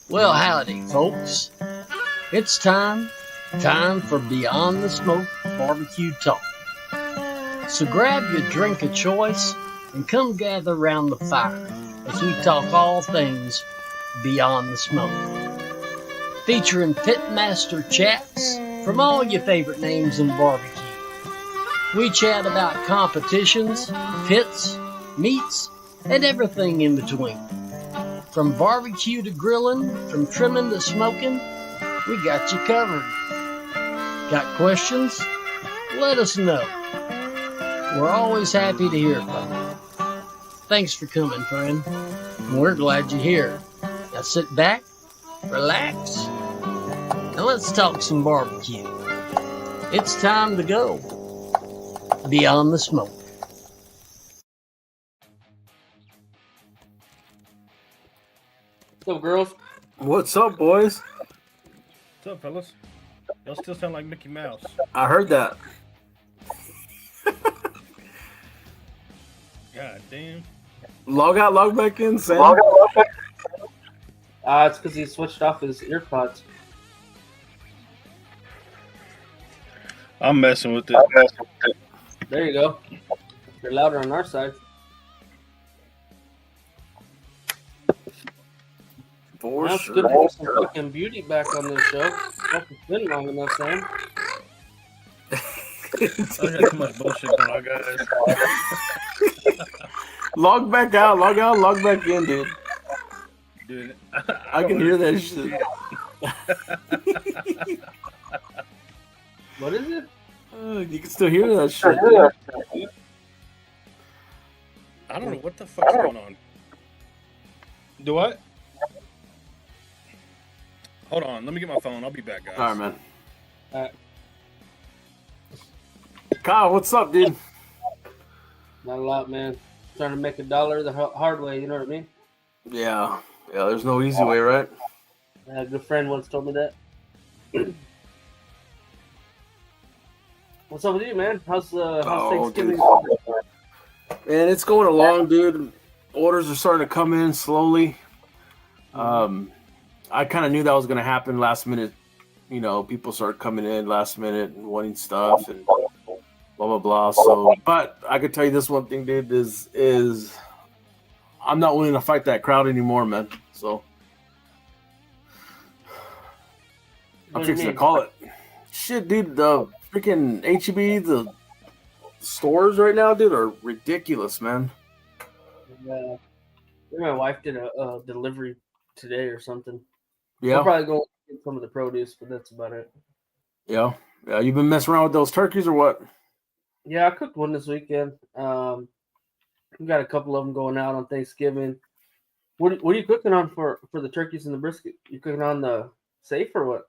Well, howdy, folks. It's time for Beyond the Smoke Barbecue Talk. So grab your drink of choice and come gather around the fire as we talk all things Beyond the Smoke. Featuring PitMaster chats from all your favorite names in barbecue. We chat about competitions, pits, meats, and everything in between. From barbecue to grilling, from trimming to smoking, we got you covered. Got questions? Let us know. We're always happy to hear from you. Thanks for coming, friend. We're glad you're here. Now sit back, relax, and let's talk some barbecue. It's time to go Beyond the Smoke. What's up, girls? What's up, boys? What's up, fellas? Y'all still sound like Mickey Mouse. I heard that. God damn. Log out, log back in, Sam. It's because he switched off his earpods. I'm messing with it. There you go. You're louder on our side. For That's sure. good to get some fucking beauty back on this show. Fucking been long enough, Sam. I got too much bullshit going on, guys. Log back out, log back in, dude. Dude, I can hear that shit. What is it? You can still hear that shit. I don't know what the fuck's going on. Do what? Hold on, let me get my phone. I'll be back, guys. All right, man. All right. Kyle, what's up, dude? Not a lot, man. Trying to make $1 the hard way, you know what I mean? Yeah, there's no easy way, right? A good friend once told me that. What's up with you, man? How's Thanksgiving? Man, it's going along, dude. Orders are starting to come in slowly. I kind of knew that was going to happen last minute. You know, people started coming in last minute and wanting stuff and blah, blah, blah. So, but I could tell you this one thing, dude, is I'm not willing to fight that crowd anymore, man. So I'm fixing to call it. Shit, dude, the freaking HEB, the stores right now, dude, are ridiculous, man. My wife did a delivery today or something. Yeah. I'll probably go get some of the produce, but that's about it. Yeah. You've been messing around with those turkeys or what? Yeah, I cooked one this weekend. We got a couple of them going out on Thanksgiving. What are you cooking on for the turkeys and the brisket? You cooking on the safe or what?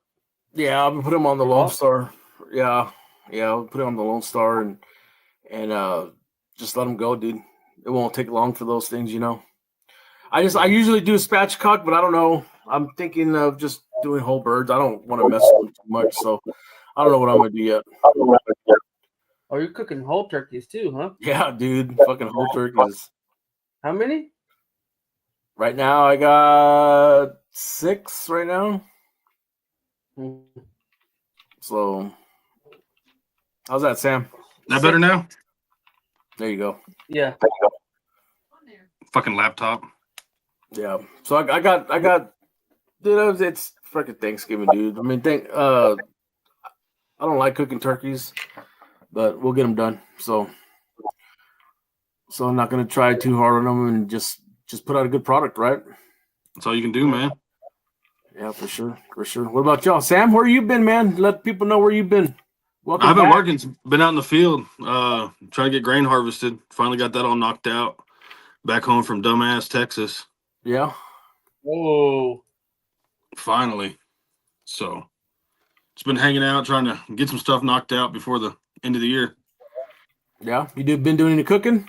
Yeah, I've been putting them on the Lone Star. Yeah. Yeah, I'll put it on the Lone Star and just let them go, dude. It won't take long for those things, you know. I usually do spatchcock, but I don't know. I'm thinking of just doing whole birds. I don't want to mess with them too much, so I don't know what I'm gonna do yet. Oh, you're cooking whole turkeys too, huh? Yeah, dude, fucking whole turkeys. How many? Right now, I got 6 right now. Mm. So, how's that, Sam? That better now? There you go. Yeah. Fucking laptop. Yeah. So I got. Dude, it's freaking Thanksgiving, dude. I mean, I don't like cooking turkeys, but we'll get them done. So I'm not gonna try too hard on them and just put out a good product, right? That's all you can do, man. Yeah, for sure. What about y'all, Sam? Where you been, man? Let people know where you've been. Welcome I've been back. working, been out in the field, trying to get grain harvested. Finally got that all knocked out. Back home from dumbass Texas. Yeah. Whoa. Finally. So it's been hanging out, trying to get some stuff knocked out before the end of the year. Yeah. Been doing any cooking?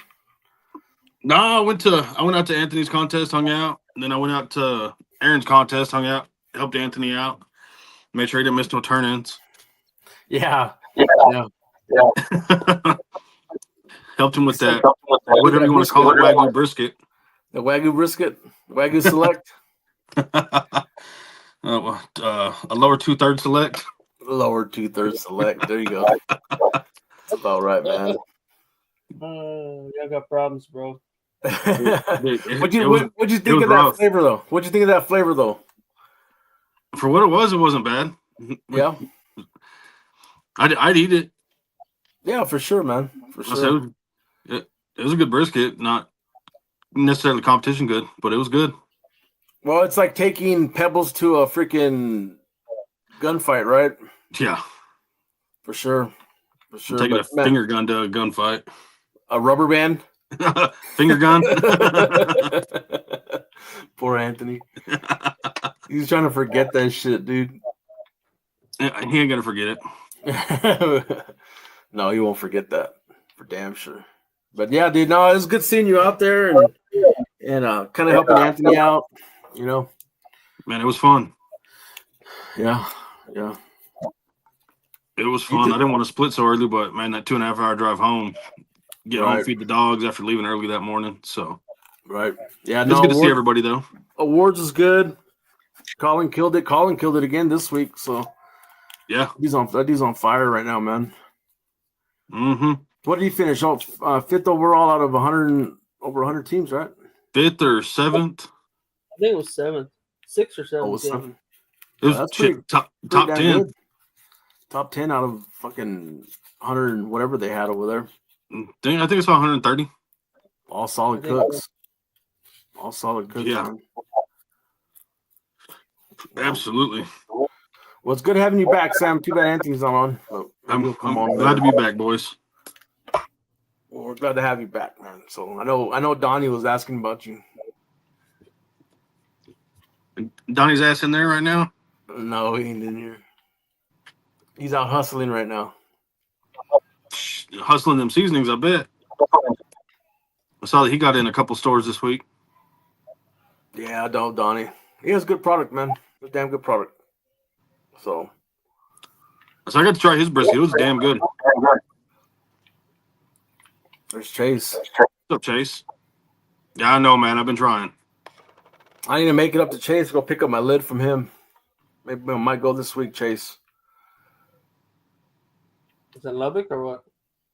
No, I went out to Anthony's contest, hung out, and then I went out to Aaron's contest, hung out, helped Anthony out, made sure he didn't miss no turn-ins. Yeah. Helped him with that, whatever you want to call it, Wagyu brisket. The Wagyu brisket, Wagyu select, A lower 2/3 select. lower 2/3 select. There you go. That's about right, man. Y'all got problems, bro. What'd you think of that flavor, though? What'd you think of that flavor, though? For what it wasn't bad. Yeah, I'd eat it. yeah, for sure, man. For sure. It was a good brisket, not necessarily competition good, but it was good. Well, it's like taking pebbles to a freaking gunfight, right? Yeah, For sure. I'm taking a finger gun to a gunfight. A rubber band. Finger gun. Poor Anthony. He's trying to forget that shit, dude. He ain't gonna forget it. No, he won't forget that for damn sure. But yeah, dude, no, it was good seeing you out there and kind of helping Anthony out, you know. Man, it was fun. Yeah. It was fun. I didn't want to split so early, but man, that 2.5 hour drive home, get home, feed the dogs after leaving early that morning. So right. Yeah, it's good to see everybody though. Awards is good. Colin killed it. Colin killed it again this week. So yeah, he's on fire right now, man. Mm-hmm. What did he finish? 5th overall out of over 100 teams, right? 5th or 7th? I think it was 7th, 6th or 7th. Oh, it was 7th. It was top 10. Good. Top 10 out of fucking 100 and whatever they had over there. I think it's about 130. All solid cooks. All solid cooks. Yeah. Man. Absolutely. Well, it's good having you back, Sam. Too bad Anthony's not on. I'm glad to be back, boys. Well, we're glad to have you back, man. So I know Donnie was asking about you. Donnie's ass in there right now? No, he ain't in here. He's out hustling right now. Hustling them seasonings, I bet. I saw that he got in a couple stores this week. Yeah, I don't, Donnie. He has good product, man. A damn good product. So I got to try his brisket. It was damn good. There's Chase. What's up, Chase? Yeah, I know, man. I've been trying. I need to make it up to Chase. Go pick up my lid from him. Maybe I might go this week, Chase. Is it Lubbock or what?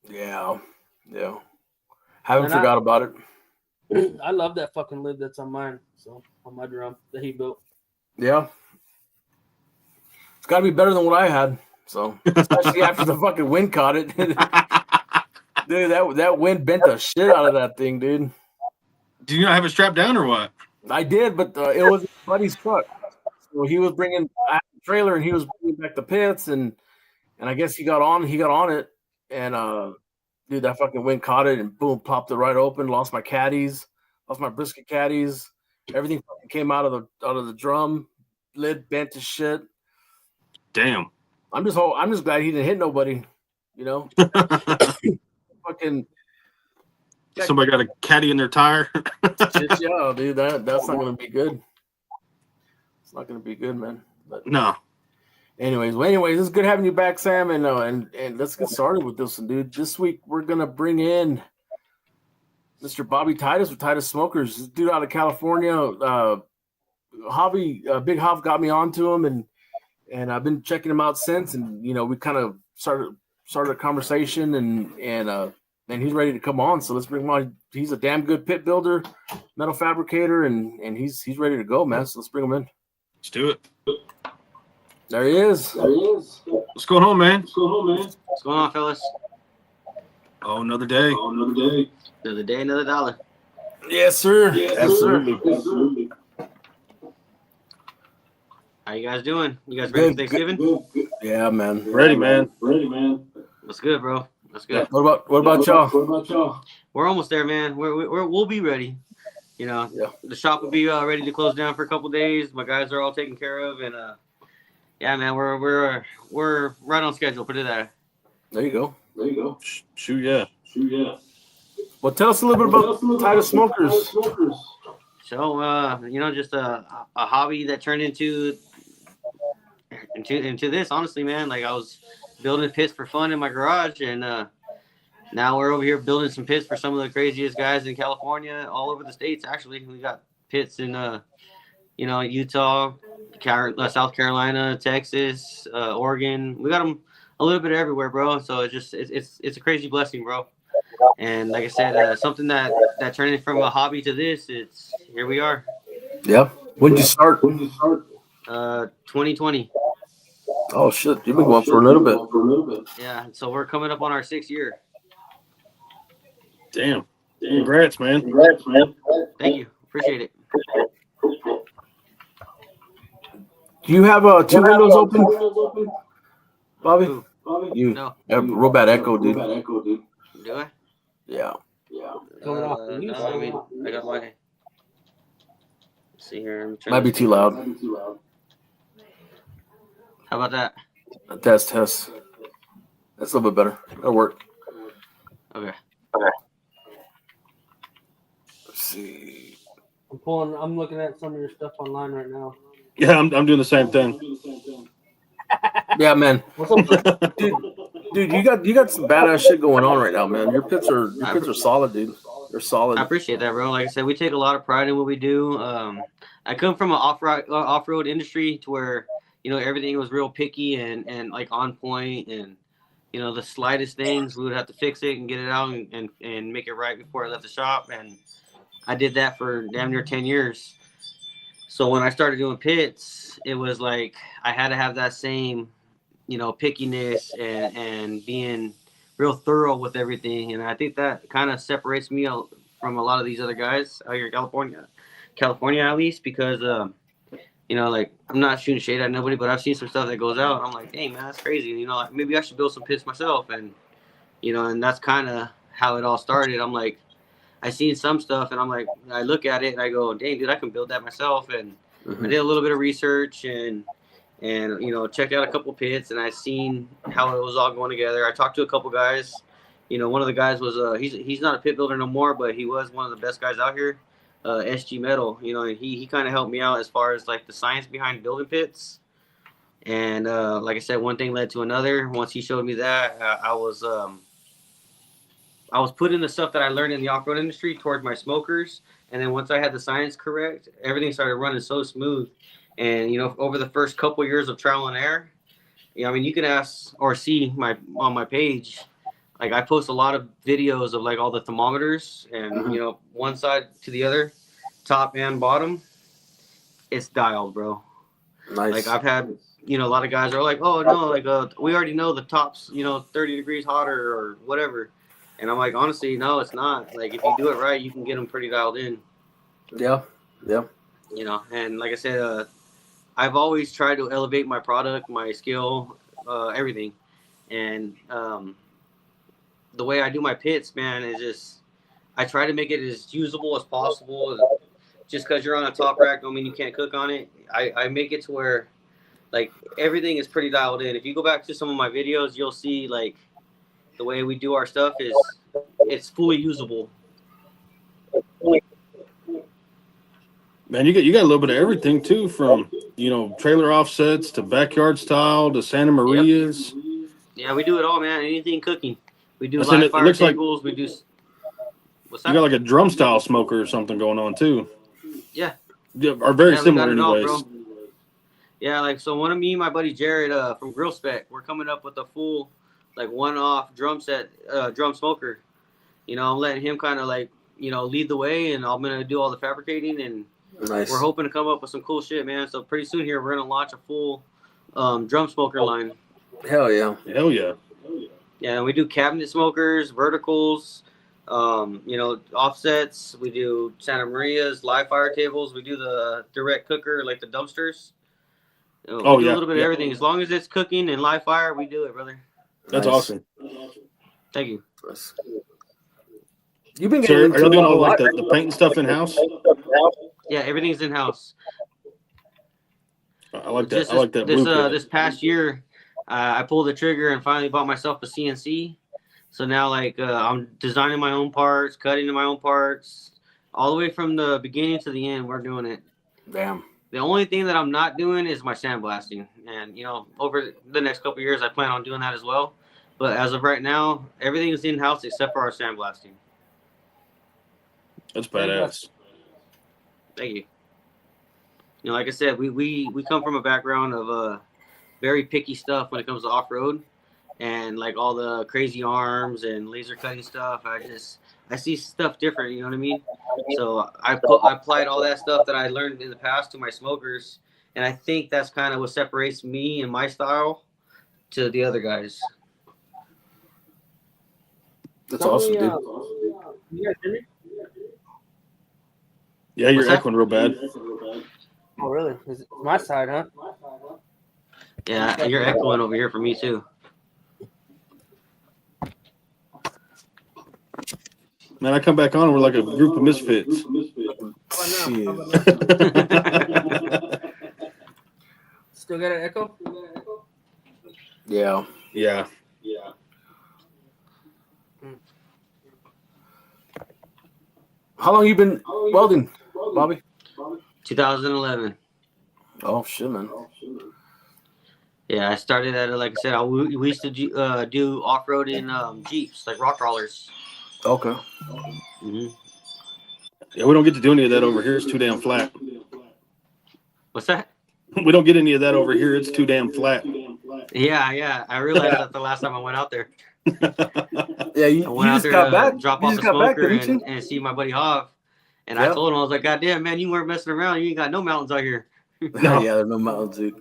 Yeah. Haven't forgot about it. I love that fucking lid that's on mine. So on my drum that he built. Yeah. It's got to be better than what I had. So especially after the fucking wind caught it. Dude, that wind bent the shit out of that thing, dude. Do you not have it strapped down or what? I did, but it was his buddy's truck. So he was bringing a trailer and he was bringing back the pits and I guess he got on it and dude, that fucking wind caught it and boom, popped it right open. Lost my caddies, lost my brisket caddies. Everything fucking came out of the drum. Lid bent to shit. Damn. I'm just glad he didn't hit nobody. You know, fucking Somebody got a caddy in their tire. shit, yeah, dude. That's not gonna be good. It's not gonna be good, man. But No. anyways, it's good having you back, Sam, and let's get started with this one, dude. This week we're gonna bring in Mr. Bobby Titus with Titus Smokers. This dude out of California. Big Hov got me onto him, and I've been checking him out since. And we kind of started a conversation, and he's ready to come on. So let's bring him on. He's a damn good pit builder, metal fabricator, and he's ready to go, man. So let's bring him in. Let's do it. There he is. What's going on, man? What's going on, fellas? Oh, another day. Another day, another dollar. Yes, sir. Absolutely. How you guys doing? You guys ready for Thanksgiving? Yeah, man. Ready, man. What's good, bro? That's good. What about y'all? We're almost there, man. We'll be ready. Yeah. The shop will be ready to close down for a couple days. My guys are all taken care of, and yeah, man, we're right on schedule. Put it there. There you go. Shoot, yeah. Well, tell us a little bit about Titus Smokers. So, just a hobby that turned into this. Honestly, man, like I was building pits for fun in my garage, and now we're over here building some pits for some of the craziest guys in California, all over the states. Actually, we got pits in Utah, South Carolina, Texas, Oregon. We got them a little bit everywhere, bro. So it's a crazy blessing, bro. And like I said, something that turned from a hobby to this, here we are. Yep. When did you start? 2020. Oh shit, you've been going for a little bit. Yeah, so we're coming up on our 6th year. Damn. Congrats, man. Thank you. Appreciate it. Do you have two windows open, Bobby? Ooh. You No. have real bad echo, dude. Do I? Yeah. Coming off the No, I mean, I got my. Let's see here. I'm trying Might be to- too loud. How about that? Test. That's a little bit better. That'll work. Okay. Let's see. I'm looking at some of your stuff online right now. Yeah, I'm doing the same thing. Yeah, man. What's up? Dude, you got some badass shit going on right now, man. Your pits are solid, dude. They're solid. I appreciate that, bro. Like I said, we take a lot of pride in what we do. I come from an off-road industry to where everything was real picky and like on point, and the slightest things we would have to fix it and get it out and make it right before I left the shop. And I did that for damn near 10 years. So when I started doing pits, it was like I had to have that same pickiness and being real thorough with everything. And I think that kind of separates me from a lot of these other guys out here in California at least, because like I'm not shooting shade at nobody, but I've seen some stuff that goes out. I'm like, dang, man, that's crazy. Like, maybe I should build some pits myself. And and that's kind of how it all started. I'm like, I seen some stuff, and I'm like, I look at it and I go, dang, dude, I can build that myself. And I did a little bit of research and checked out a couple pits, and I seen how it was all going together. I talked to a couple guys. One of the guys was he's not a pit builder no more, but he was one of the best guys out here. SG Metal, and he kind of helped me out as far as like the science behind building pits. And like I said, one thing led to another. Once he showed me that, I was putting the stuff that I learned in the off-road industry towards my smokers. And then once I had the science correct, everything started running so smooth. And over the first couple years of trial and error, you can ask or see on my page. Like I post a lot of videos of like all the thermometers and one side to the other, top and bottom, it's dialed, bro. Nice. Like I've had a lot of guys are like, oh no, like we already know the top's 30 degrees hotter or whatever, and I'm like, honestly, no, it's not. Like if you do it right, you can get them pretty dialed in. Yeah. And like I said, I've always tried to elevate my product, my skill, everything, and the way I do my pits, man, is just I try to make it as usable as possible. Just because you're on a top rack don't mean you can't cook on it. I make it to where like everything is pretty dialed in. If you go back to some of my videos, you'll see like the way we do our stuff is it's fully usable. Man, you got a little bit of everything too, from trailer offsets to backyard style to Santa Marias. Yeah, we do it all, man. Anything cooking. We do I said live it fire looks like tables. We do. What's that? You got like a drum style smoker or something going on too. Yeah. Are very Yeah, we similar got it all, anyways. bro. Yeah, like so one of me and my buddy Jared from Grill Spec, we're coming up with a full like one-off drum set, drum smoker. I'm letting him kind of like, lead the way, and I'm gonna do all the fabricating, and Nice. we're hoping to come up with some cool shit, man. So pretty soon here we're gonna launch a full drum smoker line. Hell yeah. Hell yeah. Yeah, and we do cabinet smokers, verticals, offsets. We do Santa Marias, live fire tables. We do the direct cooker, like the dumpsters. We do a little bit of everything. As long as it's cooking and live fire, we do it, brother. That's Nice. awesome. Thank you. You've been So getting are you doing all like the paint and stuff in house? Yeah, everything's in house. I like that. I like that blueprint. This past year, I pulled the trigger and finally bought myself a CNC. So now, like, I'm designing my own parts, cutting my own parts, all the way from the beginning to the end. We're doing it. Damn. The only thing that I'm not doing is my sandblasting. And, over the next couple of years, I plan on doing that as well. But as of right now, everything is in-house except for our sandblasting. That's badass. Thank you. Like I said, we come from a background of very picky stuff when it comes to off-road. And, like, all the crazy arms and laser cutting stuff. I see stuff different, you know what I mean? So I applied all that stuff that I learned in the past to my smokers, and I think that's kind of what separates me and my style to the other guys. That's awesome, dude. You guys hear me? Yeah, you're What's that? echoing real bad. Oh, really? Is it my side, huh? Yeah, you're echoing over here for me too. Man, I come back on and we're like a group of misfits. Still got an echo? Yeah. Yeah. How long you been welding, Bobby? 2011. Oh shit, man. Yeah, I started at, like I said, we used to do off-road in Jeeps, like rock crawlers. Okay. Mm-hmm. Yeah, we don't get to do any of that over here. It's too damn flat. What's that? We don't get any of that over here. It's too damn flat. Yeah. I realized that the last time I went out there. Yeah, you just got back. Drop You off just the got back, smoker didn't you? and see my buddy Hav. And Yep. I told him, I was like, God damn, man, you weren't messing around. You ain't got no mountains out here. No. Yeah, there's no mountains, dude.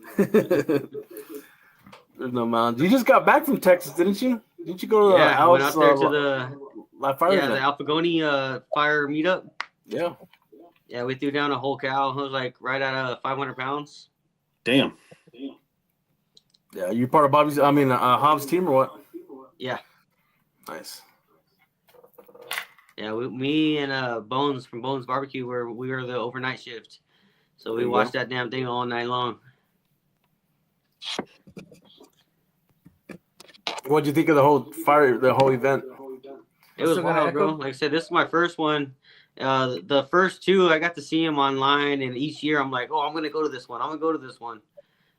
There's no mountains. You just got back from Texas, didn't you? Didn't you go to I went out there to the fire the Alpagoni fire meetup. Yeah. Yeah, we threw down a whole cow. It was like right at 500 pounds. Damn. Yeah, you part of Hobbs' team or what? Yeah. Nice. Yeah, me and Bones from Bones Barbecue we were the overnight shift. So we There you watched go. that damn thing all night long. What'd you think of the whole event? It was Still got wild, an bro. echo? Like I said, this is my first one. The first two, I got to see him online, and each year I'm like, oh, I'm gonna go to this one. I'm gonna go to this one.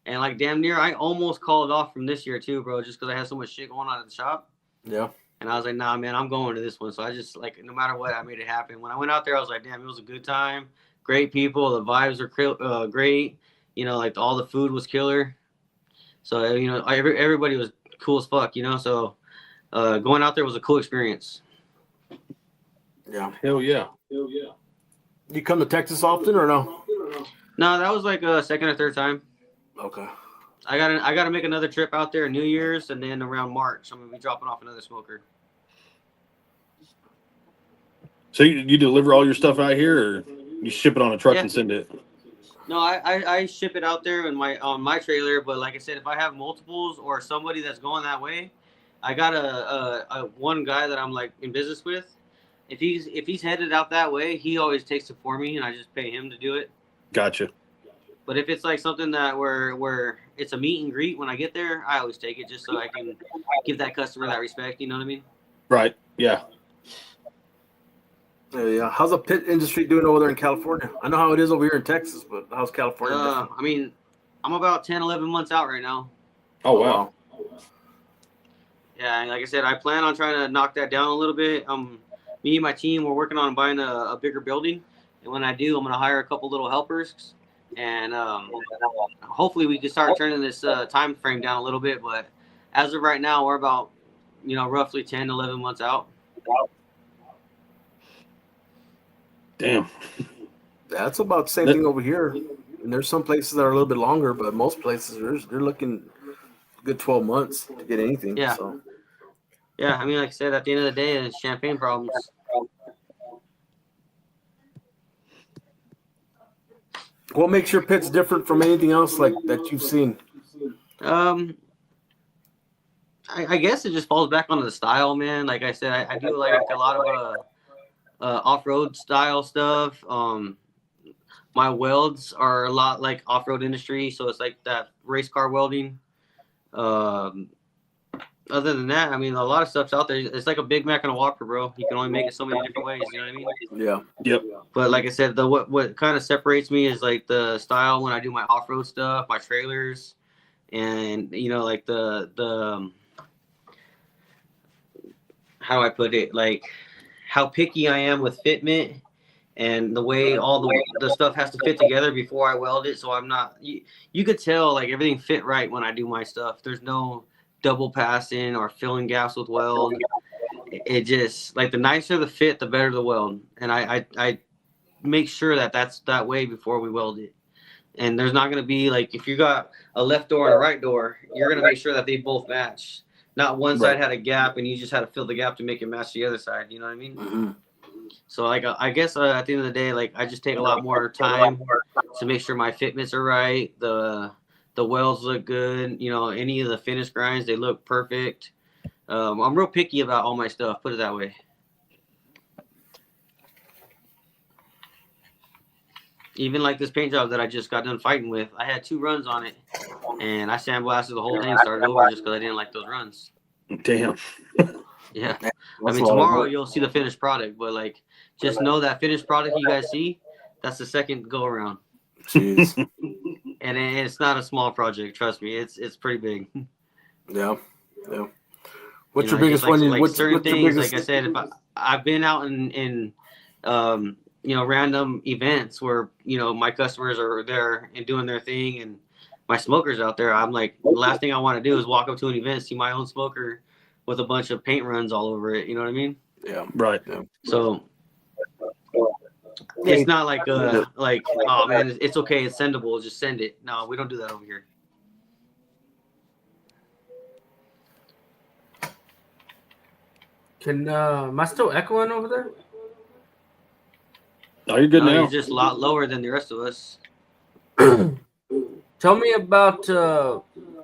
And like damn near, I almost called off from this year too, bro, just because I had so much shit going on at the shop. Yeah. And I was like, nah, man, I'm going to this one. So I just like, no matter what, I made it happen. When I went out there, I was like, damn, it was a good time. Great people. The vibes were great. Like all the food was killer. So everybody was cool as fuck. So going out there was a cool experience. Yeah. Hell yeah. You come to Texas often or no? No, that was like a second or third time. Okay. I gotta make another trip out there New Year's, and then around March I'm gonna be dropping off another smoker. So you deliver all your stuff out here, or you ship it on a truck Yeah. and send it? No, I ship it out there on my trailer, but like I said, if I have multiples or somebody that's going that way, I got a one guy that I'm like in business with. If he's headed out that way, he always takes it for me, and I just pay him to do it. Gotcha. But if it's like something that where it's a meet and greet when I get there, I always take it just so I can give that customer that respect. You know what I mean? Right. Yeah. Yeah. How's the pit industry doing over there in California? I know how it is over here in Texas, but how's California different? I mean, I'm about 10, 11 months out right now. Oh, wow. Yeah, and like I said, I plan on trying to knock that down a little bit. Me and my team, we're working on buying a bigger building, and when I do, I'm going to hire a couple little helpers, and hopefully we can start turning this time frame down a little bit. But as of right now, we're about, roughly 10, 11 months out. Damn. That's about the same thing over here. And there's some places that are a little bit longer, but most places they're looking a good 12 months to get anything. Yeah. So. Yeah, I mean, like I said, at the end of the day, it's champagne problems. What makes your pits different from anything else like that you've seen? I guess it just falls back onto the style, man. Like I said, I do like a lot of off-road style stuff. My welds are a lot like off-road industry, so it's like that race car welding. Other than that, I mean, a lot of stuff's out there. It's like a Big Mac and a Whopper, bro. You can only make it so many different ways. You know what I mean? Yeah. Yep. But like I said, what kind of separates me is like the style when I do my off-road stuff, my trailers, and like the how do I put it? Like how picky I am with fitment and the way all the stuff has to fit together before I weld it. So I'm not. You could tell like everything fit right when I do my stuff. There's no double passing or filling gaps with weld. It just like the nicer the fit, the better the weld. And I make sure that that's that way before we weld it. And there's not going to be like, if you got a left door and a right door, you're going to make sure that they both match. Not one side had a gap and you just had to fill the gap to make it match the other side. You know what I mean? Mm-hmm. So like, I guess at the end of the day, like I just take a lot more time to make sure my fitments are right. The welds look good. Any of the finish grinds, they look perfect. I'm real picky about all my stuff. Put it that way. Even like this paint job that I just got done fighting with, I had 2 runs on it, and I sandblasted the whole thing, started over just because I didn't like those runs. Damn. Yeah. I mean, tomorrow you'll see the finished product, but like, just know that finished product you guys see, that's the second go around. Jeez. And it's not a small project. Trust me, it's pretty big. Yeah. Yeah. What's your biggest one? Like what's certain things, biggest... like I said, if I've been out in random events where, my customers are there and doing their thing and my smokers out there. I'm like, the last thing I want to do is walk up to an event, see my own smoker with a bunch of paint runs all over it. You know what I mean? Yeah. Right. Yeah. So it's not like, oh man, it's okay. It's sendable. Just send it. No, we don't do that over here. Am I still echoing over there? No, you're good now. You're just a lot lower than the rest of us. Tell me about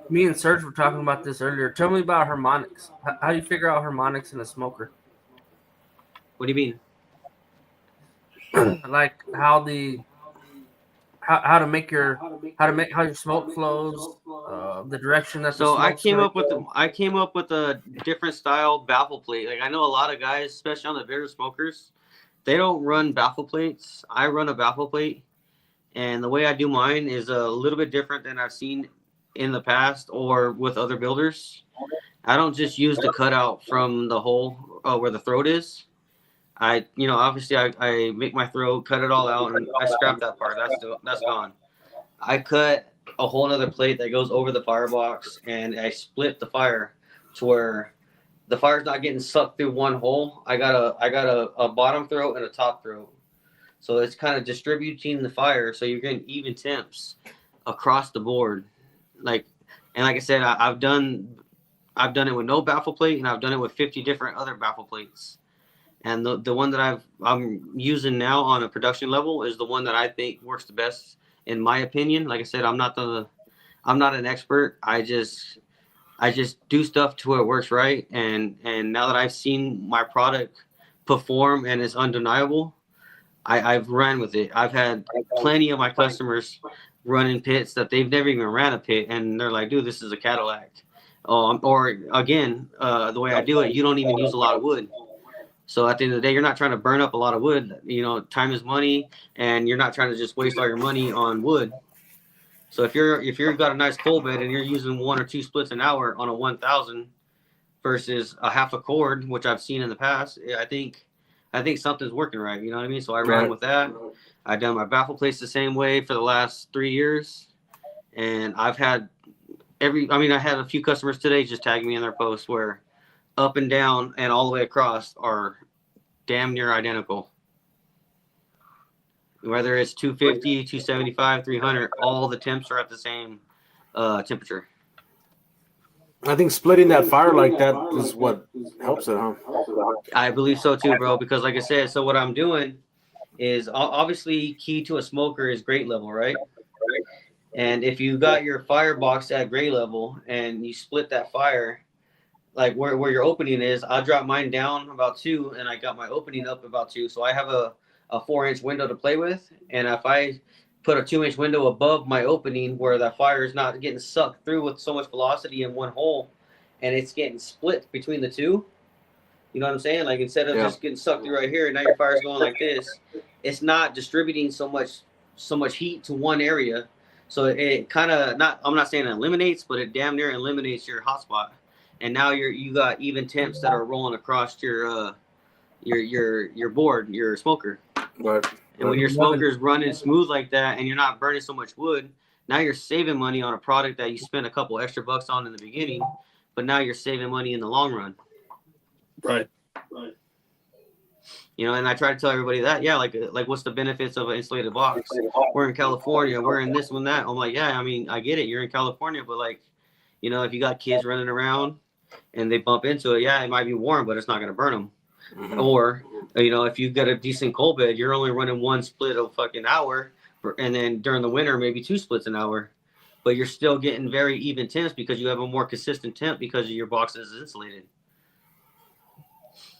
me and Serge were talking about this earlier. Tell me about harmonics. How do you figure out harmonics in a smoker? What do you mean? Like how to make your smoke flows, the direction that. So I came up with a different style baffle plate. Like I know a lot of guys, especially on the bigger smokers, they don't run baffle plates. I run a baffle plate, and the way I do mine is a little bit different than I've seen in the past or with other builders. I don't just use the cutout from the hole where the throat is. Obviously I make my throat, cut it all out, and I scrap that part. That's gone. I cut a whole other plate that goes over the firebox, and I split the fire to where the fire's not getting sucked through one hole. I got a bottom throat and a top throat. So it's kind of distributing the fire so you're getting even temps across the board. Like I said, I've done it with no baffle plate, and I've done it with 50 different other baffle plates. And the one that I'm using now on a production level is the one that I think works the best in my opinion. Like I said, I'm not an expert. I just do stuff to where it works right. And now that I've seen my product perform and it's undeniable, I've ran with it. I've had plenty of my customers running pits that they've never even ran a pit, and they're like, dude, this is a Cadillac. Or again, the way I do it, you don't even use a lot of wood. So at the end of the day, you're not trying to burn up a lot of wood. You know, time is money, and you're not trying to just waste all your money on wood. So if you've got a nice coal bed and you're using 1 or 2 splits an hour on a 1000 versus a half a cord, which I've seen in the past, I think something's working right. You know what I mean? So I ran with that. I've done my baffle plates the same way for the last 3 years, and I've had I had a few customers today just tag me in their posts where up and down and all the way across are damn near identical. Whether it's 250, 275, 300, all the temps are at the same temperature. I think splitting that fire like that is what helps it, huh? I believe so too, bro, because like I said, so what I'm doing is obviously key to a smoker is grade level, right? And if you got your firebox at grade level and you split that fire, like where your opening is, I drop mine down about 2 and I got my opening up about 2. So I have a 4-inch window to play with. And if I put a 2-inch window above my opening where the fire is not getting sucked through with so much velocity in one hole and it's getting split between the two, you know what I'm saying? Like instead of just getting sucked through right here and now your fire's going like this, it's not distributing so much heat to one area. So it kind of I'm not saying it eliminates, but it damn near eliminates your hot spot. And now you got even temps that are rolling across your board, your smoker. Right. And when your smoker's running smooth like that, and you're not burning so much wood, now you're saving money on a product that you spent a couple extra bucks on in the beginning, but now you're saving money in the long run. Right. You know, and I try to tell everybody that, like what's the benefits of an insulated box? We're in California, we're in this one, that. I'm like, yeah, I mean, I get it, you're in California, but like, you know, if you got kids running around and they bump into it, it might be warm, but it's not going to burn them. Mm-hmm. Or, you know, if you've got a decent coal bed, you're only running 1 split a fucking hour, and then during the winter, maybe 2 splits an hour. But you're still getting very even temps because you have a more consistent temp because your box is insulated.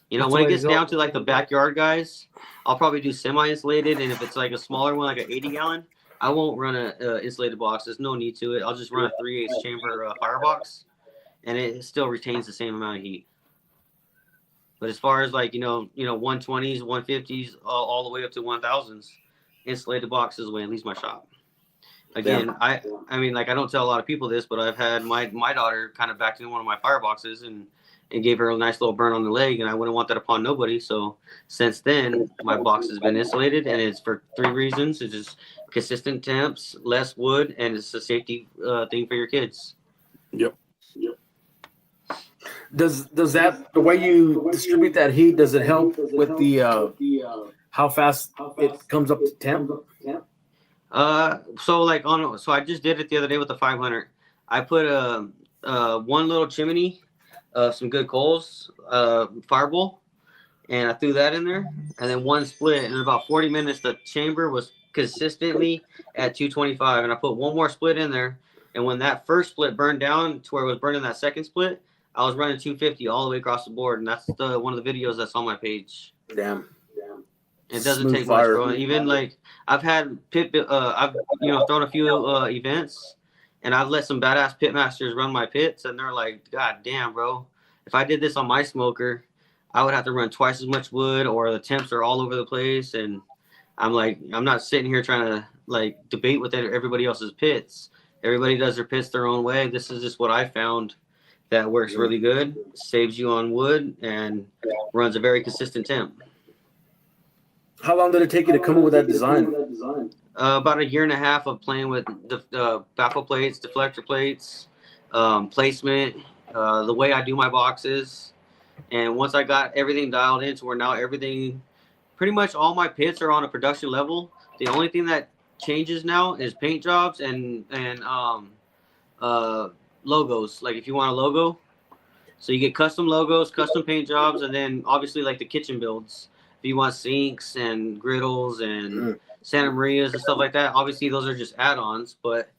You know, when it gets down to like the backyard guys, I'll probably do semi-insulated, and if it's like a smaller one, like an 80-gallon, I won't run a insulated box. There's no need to it. I'll just run a 3/8 chamber firebox, and it still retains the same amount of heat. But as far as like, you know, 120s, 150s, all the way up to 1000s, insulated box is the way it leaves my shop. Again, I mean, like I don't tell a lot of people this, but I've had my daughter kind of backed into one of my fireboxes and gave her a nice little burn on the leg, and I wouldn't want that upon nobody. So since then, my box has been insulated, and it's for 3 reasons. It's just consistent temps, less wood, and it's a safety thing for your kids. Yep. Does that, the way you distribute that heat, does it help with the how fast it comes up to temp? So I just did it the other day with the 500. I put one little chimney of some good coals, fireball, and I threw that in there, and then 1 split. And in about 40 minutes, the chamber was consistently at 225, and I put 1 more split in there. And when that first split burned down to where it was burning that second split, I was running 250 all the way across the board, and that's one of the videos that's on my page. Damn. It doesn't take much, bro. Even like I've had I've thrown a few events, and I've let some badass pitmasters run my pits, and they're like, God damn, bro, if I did this on my smoker, I would have to run twice as much wood, or the temps are all over the place. And I'm like, I'm not sitting here trying to like debate with everybody else's pits. Everybody does their pits their own way. This is just what I found that works really good, saves you on wood, and runs a very consistent temp. How long did it take you to come up with that design? About 1.5 years of playing with the baffle plates, deflector plates, placement, the way I do my boxes. And once I got everything dialed in to where now everything, pretty much all my pits are on a production level. The only thing that changes now is paint jobs and logos. Like if you want a logo, so you get custom logos, custom paint jobs, and then obviously like the kitchen builds. If you want sinks and griddles and Santa Marias and stuff like that, obviously those are just add-ons. But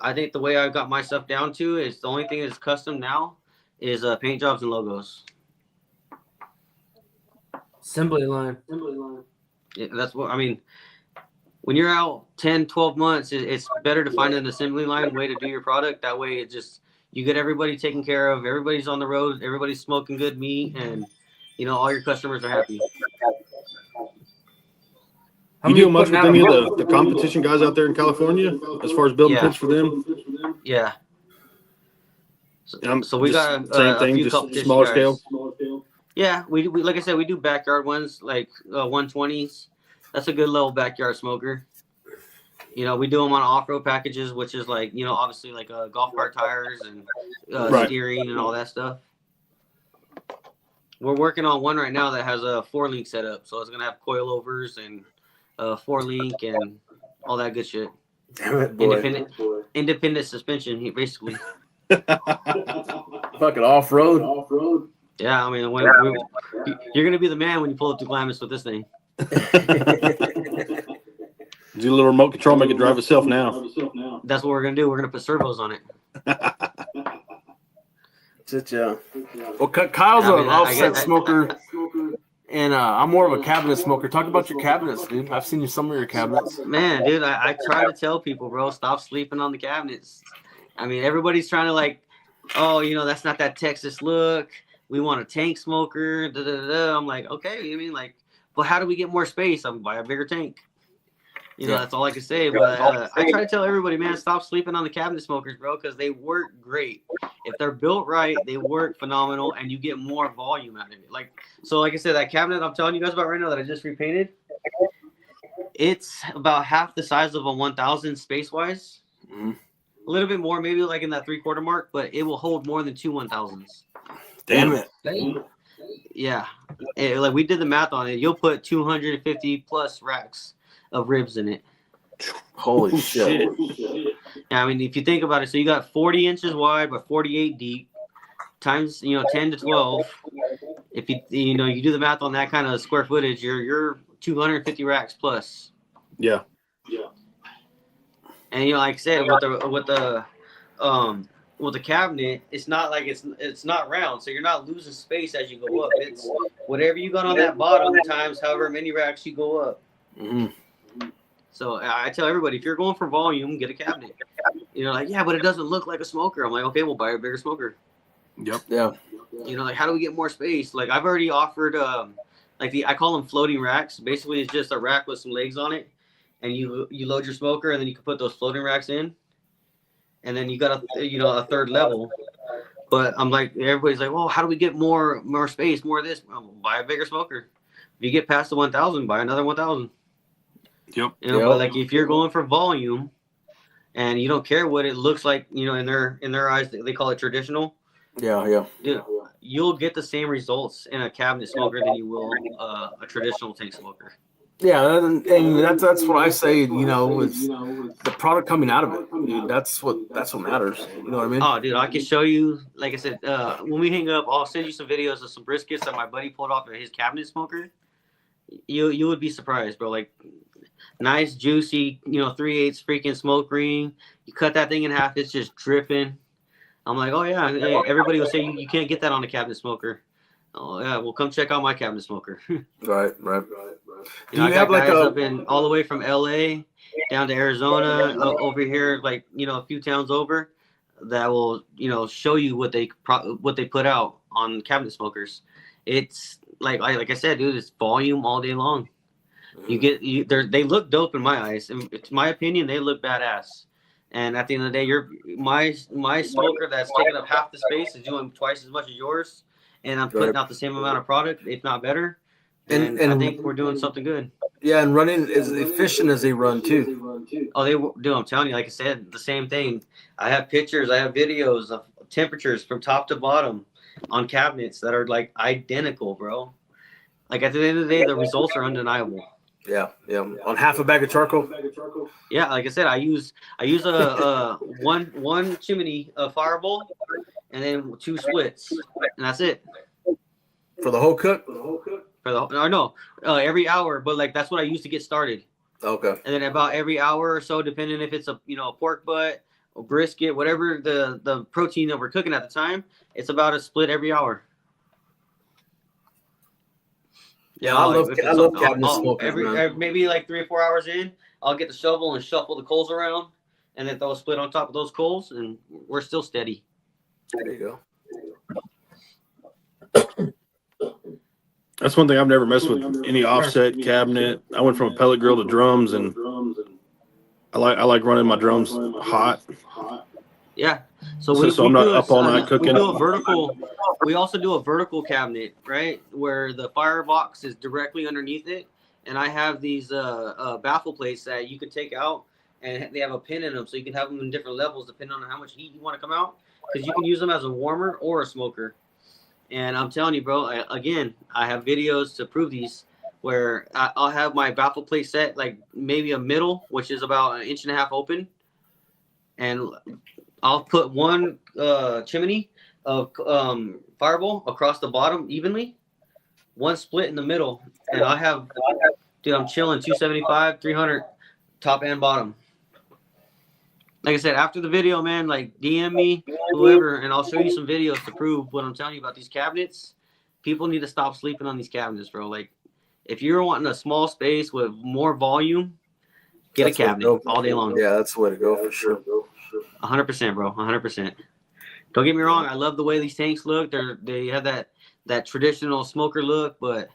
I think the way I got my stuff down to is the only thing that's custom now is paint jobs and logos. Assembly line. Yeah, that's what I mean. when you're out 10, 12 months, it's better to find an assembly line way to do your product. That way, it just you get everybody taken care of. Everybody's on the road. Everybody's smoking good meat, and all your customers are happy. You do much with any of the competition guys out there in California as far as building pits for them? Yeah. So we got same thing, a few just competition smaller guys. scale. Yeah, we like I said, we do backyard ones like 120s. That's a good little backyard smoker. We do them on off-road packages, which is like obviously like golf cart tires and steering and all that stuff. We're working on one right now that has a 4-link setup, so it's gonna have coilovers and 4-link and all that good shit. Damn it, boy. Independent suspension, basically. Fucking off-road. Yeah, I mean, you're gonna be the man when you pull up to Glamis with this thing. Do a little remote control, make it drive itself now. That's what we're gonna do. We're gonna put servos on it. Well, Kyle's an offset smoker, and I'm more of a cabinet smoker. Talk about your cabinets, dude. I've seen some of your cabinets. Man, dude, I try to tell people, bro, stop sleeping on the cabinets. I mean, everybody's trying to like, oh, that's not that Texas look. We want a tank smoker. Da, da, da, da. I'm like, okay. I mean, like, but how do we get more space? I'm buy a bigger tank. That's all I can say. But I try to tell everybody, man, stop sleeping on the cabinet smokers, bro, because they work great. If they're built right, they work phenomenal, and you get more volume out of it. Like I said, that cabinet I'm telling you guys about right now that I just repainted, it's about half the size of a 1000 space-wise. Mm-hmm. A little bit more, maybe like in that 3/4 mark, but it will hold more than 2 1000s. Damn it. Yeah. Like we did the math on it. You'll put 250 plus racks of ribs in it. Holy shit. Yeah, I mean, if you think about it, so you got 40 inches wide by 48 deep times, 10 to 12. If you do the math on that kind of square footage, you're 250 racks plus. Yeah. And like I said, with the cabinet, it's not like it's not round, so you're not losing space as you go up. It's whatever you got on that bottom times however many racks you go up. Mm-hmm. So I tell everybody, if you're going for volume, get a cabinet. Like, yeah, but it doesn't look like a smoker. I'm like, okay, we'll buy a bigger smoker. Yep. Yeah. Like, how do we get more space? Like, I've already offered I call them floating racks. Basically, it's just a rack with some legs on it, and you load your smoker, and then you can put those floating racks in, and then you got a third level. But I'm like, everybody's like, well, how do we get more space, more of this? Well, buy a bigger smoker. If you get past the 1000, buy another 1000. Yep. But like if you're going for volume, and you don't care what it looks like, in their eyes, they call it traditional. Yeah. You'll get the same results in a cabinet smoker than you will a traditional tank smoker. Yeah, and that's what I say. Is the product coming out of it. Dude, that's what matters. You know what I mean? Oh, dude, I can show you. Like I said, when we hang up, I'll send you some videos of some briskets that my buddy pulled off of his cabinet smoker. You would be surprised, bro. Like nice, juicy, 3/8 freaking smoke ring. You cut that thing in half, it's just dripping. I'm like, oh yeah. Everybody will say you can't get that on a cabinet smoker. Oh yeah, well come check out my cabinet smoker. Right. Do you have like up in all the way from LA down to Arizona, over here, like a few towns over, that will show you what they put out on cabinet smokers. It's like I said, dude, it's volume all day long. They look dope in my eyes. In my opinion, they look badass. And at the end of the day, my smoker that's taking up half the space is doing twice as much as yours, and I'm putting out the same amount of product, if not better. And I think we're doing something good. Yeah, and running as efficient as they run too. Oh, they do. I'm telling you, like I said, the same thing. I have pictures, I have videos of temperatures from top to bottom on cabinets that are like identical, bro. Like at the end of the day, the results are undeniable. Yeah. On half a bag of charcoal. Yeah, like I said, I use a one chimney fireball, and then 2 splits, and that's it. For the whole cook. Every hour, but like that's what I use to get started. Okay. And then about every hour or so, depending if it's a pork butt or brisket, whatever the protein that we're cooking at the time, it's about a split every hour. Yeah, I love cabinet smokers. Maybe like 3 or 4 hours in, I'll get the shovel and shuffle the coals around, and then throw a split on top of those coals, and we're still steady. There you go. That's one thing I've never messed with any offset cabinet. I went from a pellet grill to drums, and I like running my drums hot. Yeah. So I'm not up all night cooking. We do a vertical. We also do a vertical cabinet, right, where the firebox is directly underneath it, and I have these baffle plates that you can take out, and they have a pin in them, so you can have them in different levels depending on how much heat you want to come out, because you can use them as a warmer or a smoker. And I'm telling you, bro, I have videos to prove these, where I'll have my baffle plate set like maybe a middle, which is about 1.5 inches open, and I'll put one chimney of fireball across the bottom evenly, one split in the middle, and I'm chilling 275, 300 top and bottom. Like I said, after the video, man, like DM me, whoever, and I'll show you some videos to prove what I'm telling you about these cabinets. People need to stop sleeping on these cabinets, bro. Like, if you're wanting a small space with more volume, get a cabinet all day long. Yeah, that's the way to go for sure. 100%, bro. 100%. Don't get me wrong. I love the way these tanks look. They have that traditional smoker look, but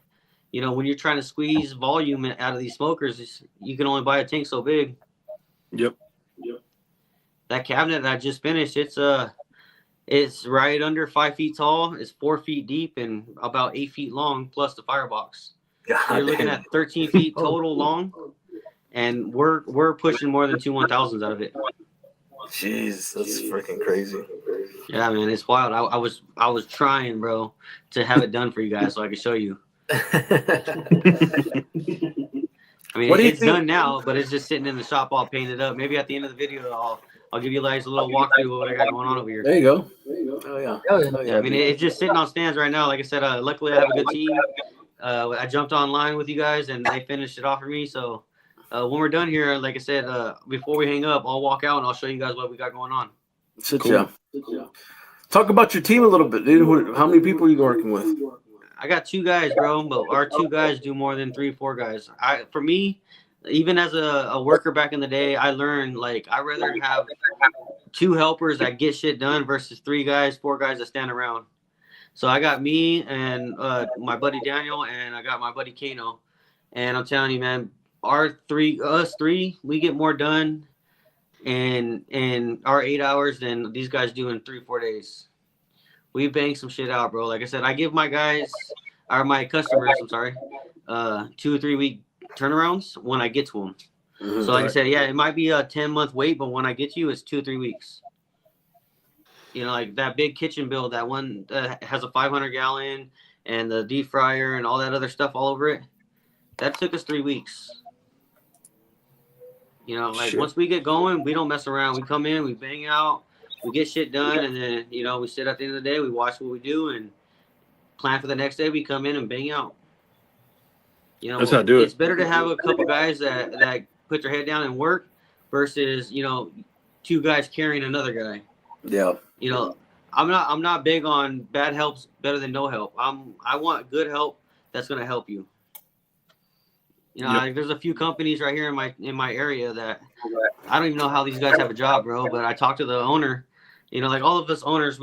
you know, when you're trying to squeeze volume out of these smokers, you can only buy a tank so big. Yep. That cabinet that I just finished, it's right under 5 feet tall. It's 4 feet deep and about 8 feet long, plus the firebox. So you're looking at 13 feet total long, and we're pushing more than 2 1,000s out of it. Jeez, that's freaking crazy. Yeah, man, it's wild. I was trying, bro, to have it done for you guys so I could show you. I mean, it's done now, but it's just sitting in the shop all painted up. Maybe at the end of the video, I'll give you guys a little walkthrough of what I got going on over here. There you go. Oh yeah. Yeah, I mean, it's just sitting on stands right now. Like I said, luckily I have a good team. I jumped online with you guys, and they finished it off for me. So when we're done here, like I said, before we hang up, I'll walk out and I'll show you guys what we got going on. Cool. Talk about your team a little bit, dude. How many people are you working with? I got 2 guys, bro, but our 2 guys do more than 3, 4 guys. For me, even as a worker back in the day, I learned, like, I'd rather have 2 helpers that get shit done versus 3 guys, 4 guys that stand around. So I got me and my buddy Daniel, and I got my buddy Kano. And I'm telling you, man, us three, we get more done in our 8 hours than these guys do in 3-4 days. We bang some shit out, bro. Like I said, I give my guys, or my customers, 2 or 3 week turnarounds when I get to them. Mm-hmm. So like I said, yeah, it might be a 10-month wait, but when I get to you, it's 2 or 3 weeks. You know, like that big kitchen build, that one has a 500-gallon and the deep fryer and all that other stuff all over it. That took us 3 weeks. You know, like once we get going, we don't mess around. We come in, we bang out, we get shit done, and then, you know, we sit at the end of the day, we watch what we do and plan for the next day. We come in and bang out. You know, that's how I do it. It's better to have a couple guys that put their head down and work versus, you know, 2 guys carrying another guy. Yeah. You know, I'm not big on bad help's better than no help. I want good help that's gonna help you. You know, like, there's a few companies right here in my area that I don't even know how these guys have a job, bro. But I talked to the owner. You know, like all of us owners,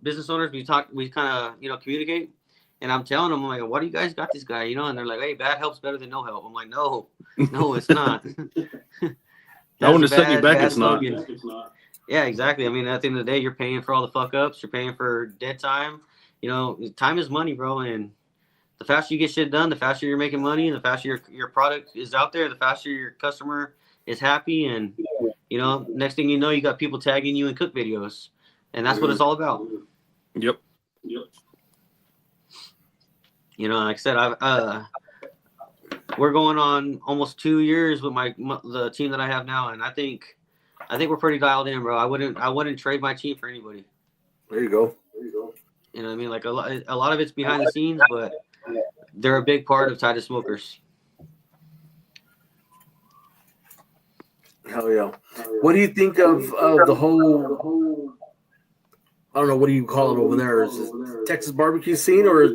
business owners, we kind of, you know, communicate. And I'm telling them, I'm like, why do you guys got this guy? You know, and they're like, hey, bad help's better than no help. I'm like, no, it's not. I want to set you back. It's not. Yeah, exactly. I mean, at the end of the day, you're paying for all the fuck ups. You're paying for dead time. You know, time is money, bro. And the faster you get shit done, the faster you're making money, and the faster your product is out there, the faster your customer is happy. And, you know, next thing you know, you got people tagging you in cook videos. And that's what it's all about. Yep. You know, like I said, we're going on almost 2 years with the team that I have now, and I think we're pretty dialed in, bro. I wouldn't trade my team for anybody. There you go. You know what I mean? Like a lot of it's behind the scenes, but they're a big part of Titus Smokers. Hell yeah. What do you think of the whole, I don't know, what do you call it over there? Is it Texas barbecue scene or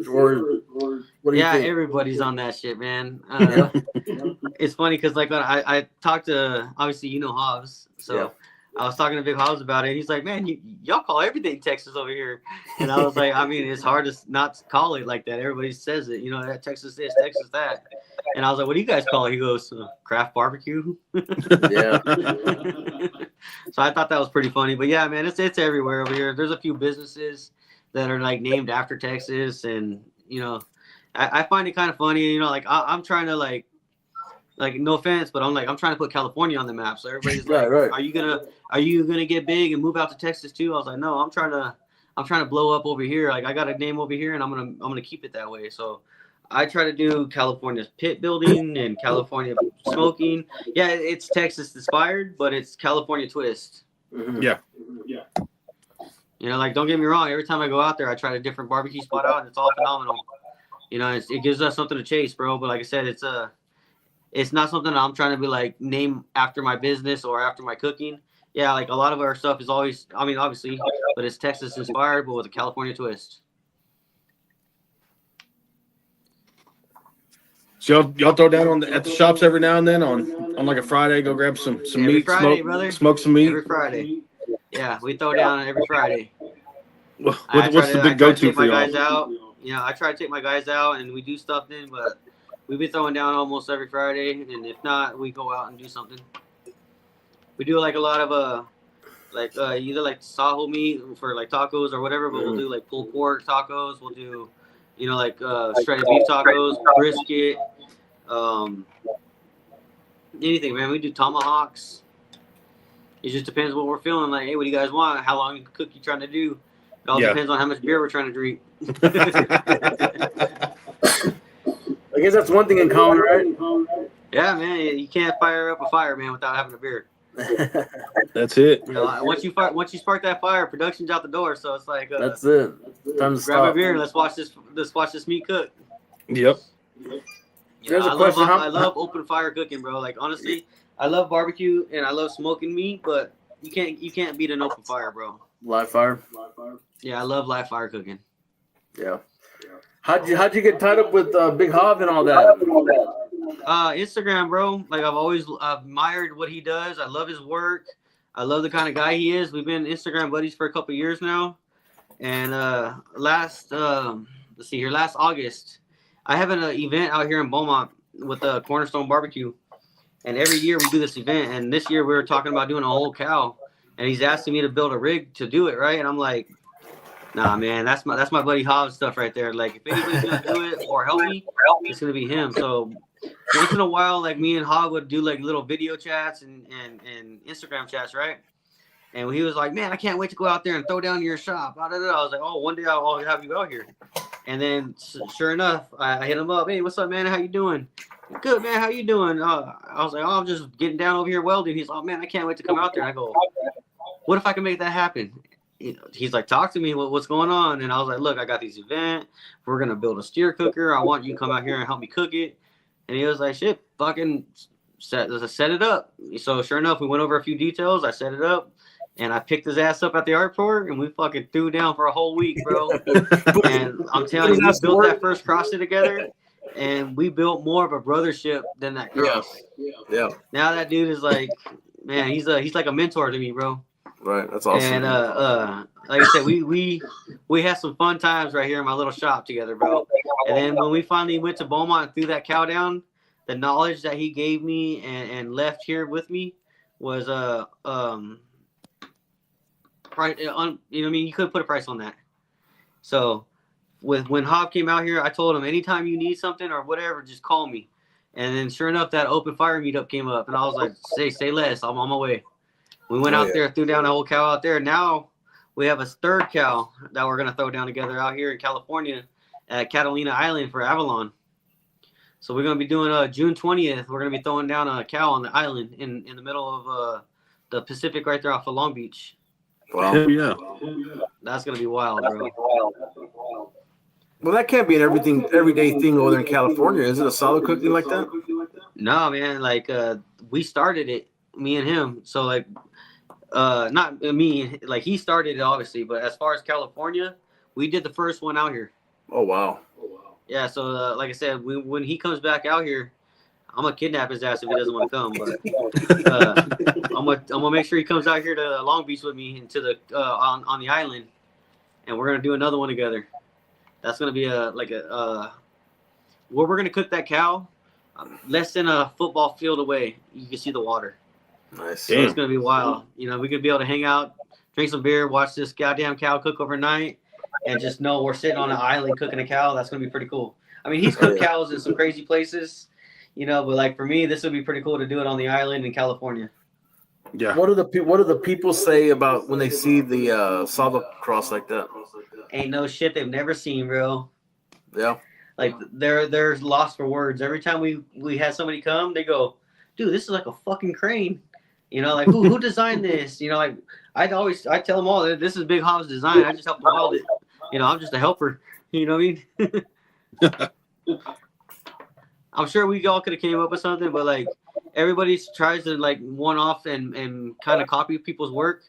what do you think? Everybody's on that shit, man. it's funny because like when I talked to, obviously Hobbs, so Yeah. I was talking to Big Hobbs about it. He's like, man, y'all call everything Texas over here, and I was like, I mean, it's hard to not call it like that. Everybody says it, that Texas this, Texas that, and I was like, what do you guys call it? He goes, craft barbecue. Yeah. So I thought that was pretty funny, but yeah, man, it's everywhere over here. There's a few businesses that are like named after Texas, and I find it kind of funny. Like I'm trying to like no offense, but I'm trying to put California on the map. So everybody's like, Right. are you gonna get big and move out to Texas too? I was like, no, I'm trying to blow up over here. Like I got a name over here, and I'm gonna keep it that way. So I try to do California's pit building and California smoking. Yeah, it's Texas inspired, but it's California twist. Mhm. Yeah. Like don't get me wrong. Every time I go out there, I try a different barbecue spot out, and it's all phenomenal. It gives us something to chase, bro. But like I said, it's not something that I'm trying to be like name after my business or after my cooking. Yeah, like a lot of our stuff is always, I mean, obviously, but it's Texas inspired, but with a California twist. So y'all throw down at the shops every now and then on like a Friday, go grab some Every meat, Friday, brother. smoke some meat. Every Friday. Yeah, we throw down every Friday. What's the big go-to for y'all? Guys out. I try to take my guys out and we do stuff then, but we've been throwing down almost every Friday, and if not, we go out and do something. We do like a lot of either like Saho meat for like tacos or whatever, but we'll do like pulled pork tacos. We'll do, shredded beef tacos, brisket, anything, man. We do tomahawks. It just depends what we're feeling. Like, hey, what do you guys want? How long cook you trying to do? It all depends on how much beer we're trying to drink. I guess that's one thing in common, right? Yeah, man. You can't fire up a fire, man, without having a beer. That's it. Once you spark that fire, production's out the door. So it's like That's it. Time to grab stop. a beer and let's watch this meat cook. Yep. There's a question. I love open fire cooking, bro. Like honestly, I love barbecue and I love smoking meat, but you can't beat an open fire, bro. Live fire. Yeah, I love live fire cooking. Yeah. How'd you get tied up with Big Hob and all that? Instagram, bro. Like I've always admired what he does. I love his work. I love the kind of guy he is. We've been Instagram buddies for a couple of years now. And last August, I have an event out here in Beaumont with Cornerstone Barbecue. And every year we do this event. And this year we were talking about doing a whole cow. And he's asking me to build a rig to do it, right? And I'm like, nah, man, that's my buddy Hobbs stuff right there. Like, if anybody's gonna do it or help me, it's gonna be him. So once in a while, like me and Hobbs would do like little video chats and Instagram chats, right? And he was like, man, I can't wait to go out there and throw down your shop. I was like, oh, one day I'll have you out here. And then sure enough, I hit him up. Hey, what's up, man? How you doing? Good, man. How you doing? I was like, oh, I'm just getting down over here welding. He's like, oh, man, I can't wait to come out there. And I go, what if I can make that happen? He's like, talk to me. What's going on? And I was like, look, I got this event. We're going to build a steer cooker. I want you to come out here and help me cook it. And he was like, shit, fucking set it up. So sure enough, we went over a few details. I set it up. And I picked his ass up at the airport, and we fucking threw down for a whole week, bro. And I'm telling you, we built that first CrossFit together, and we built more of a brothership than that cross. Yeah. Now that dude is like, man, he's like a mentor to me, bro. Right. That's awesome. And like I said, we had some fun times right here in my little shop together, bro. And then when we finally went to Beaumont and threw that cow down, the knowledge that he gave me and left here with me was price. You know what I mean? You couldn't put a price on that. So when Hob came out here, I told him anytime you need something or whatever, just call me. And then sure enough, that open fire meetup came up, and I was like, say less. I'm on my way. We went out there, threw down a whole cow out there. Now we have a third cow that we're gonna throw down together out here in California at Catalina Island for Avalon. So we're gonna be doing June 20th. We're gonna be throwing down a cow on the island in the middle of the Pacific, right there off of Long Beach. Wow. Yeah. That's gonna be wild, bro. Well, that can't be an everyday thing over there in California. Is it a solid cooking like that? No, man. Like we started it, me and him. So like, not me. Like he started it, obviously. But as far as California, we did the first one out here. Oh wow. Yeah. So like I said, when he comes back out here, I'm gonna kidnap his ass if he doesn't want to come. But I'm gonna make sure he comes out here to Long Beach with me into the on the island, and we're gonna do another one together. That's gonna be where we're gonna cook that cow. Less than a football field away, you can see the water. Nice. So it's gonna be wild. You know, we could be able to hang out, drink some beer, watch this goddamn cow cook overnight, and just know we're sitting on an island cooking a cow. That's gonna be pretty cool. I mean, he's cooked cows in some crazy places, you know, but like for me, this would be pretty cool to do it on the island in California. Yeah. What do the people say about when they see the saw cross like that? Ain't no shit they've never seen, bro. Yeah. Like they're lost for words. Every time we had somebody come, they go, dude, this is like a fucking crane. You know, like who designed this? You know, like I tell them all that this is Big Hob's design. I just helped him weld it. You know, I'm just a helper. You know what I mean? I'm sure we all could have came up with something, but like everybody tries to like one off and kind of copy people's work.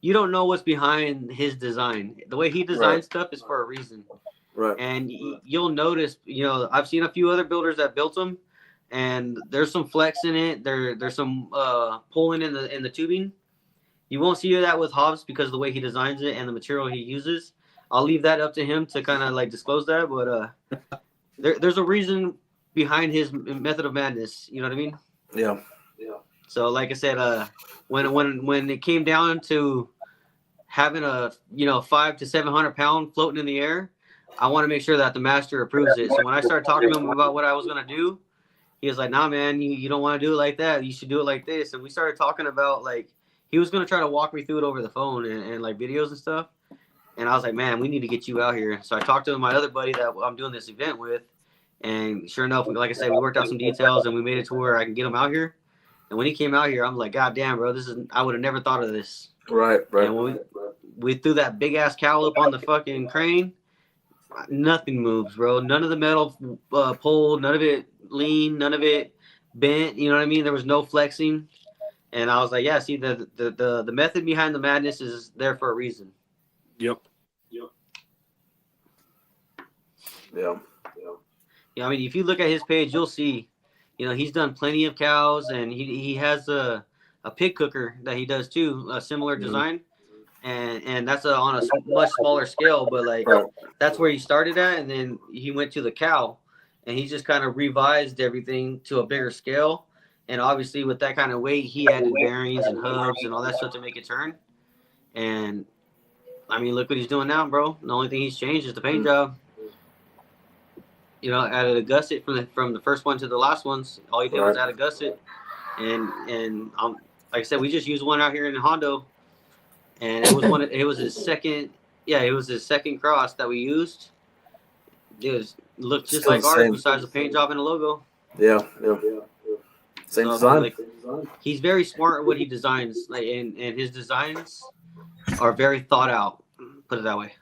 You don't know what's behind his design. The way he designs stuff is for a reason. Right. And you'll notice, you know, I've seen a few other builders that built them, and there's some flex in it. There's some pulling in the tubing. You won't see that with Hobbs because of the way he designs it and the material he uses. I'll leave that up to him to kind of like disclose that, but there's a reason behind his method of madness. You know what I mean? Yeah. So like I said, when it came down to having a 500 to 700 pound floating in the air, I want to make sure that the master approves it. So when I started talking to him about what I was going to do, he was like, nah, man, you don't want to do it like that. You should do it like this. And we started talking about, like, he was going to try to walk me through it over the phone and like videos and stuff. And I was like, man, we need to get you out here. So I talked to my other buddy that I'm doing this event with. And sure enough, like I said, we worked out some details and we made it to where I can get him out here. And when he came out here, I'm like, God damn, bro, I would have never thought of this. Right. And when we threw that big ass cowl up on the fucking crane, nothing moves, bro. None of the metal pulled, none of it lean, none of it bent. You know what I mean? There was no flexing, and I was like, yeah. See, the method behind the madness is there for a reason. Yep. Yeah. I mean, if you look at his page, you'll see, you know, he's done plenty of cows, and he has a pig cooker that he does too, a similar design. And that's on a much smaller scale, but like that's where he started at, and then he went to the cow, and he just kind of revised everything to a bigger scale. And obviously, with that kind of weight, he added bearings and hubs and all that stuff to make it turn. And I mean, look what he's doing now, bro. The only thing he's changed is the paint job. You know, added a gusset from the first one to the last ones. All he did was add a gusset, and like I said, we just used one out here in Hondo. And it was his second cross that we used. It looked just like ours, besides the paint job and the logo. Yeah. Same design. Like, he's very smart at what he designs, like, and his designs are very thought out. Put it that way.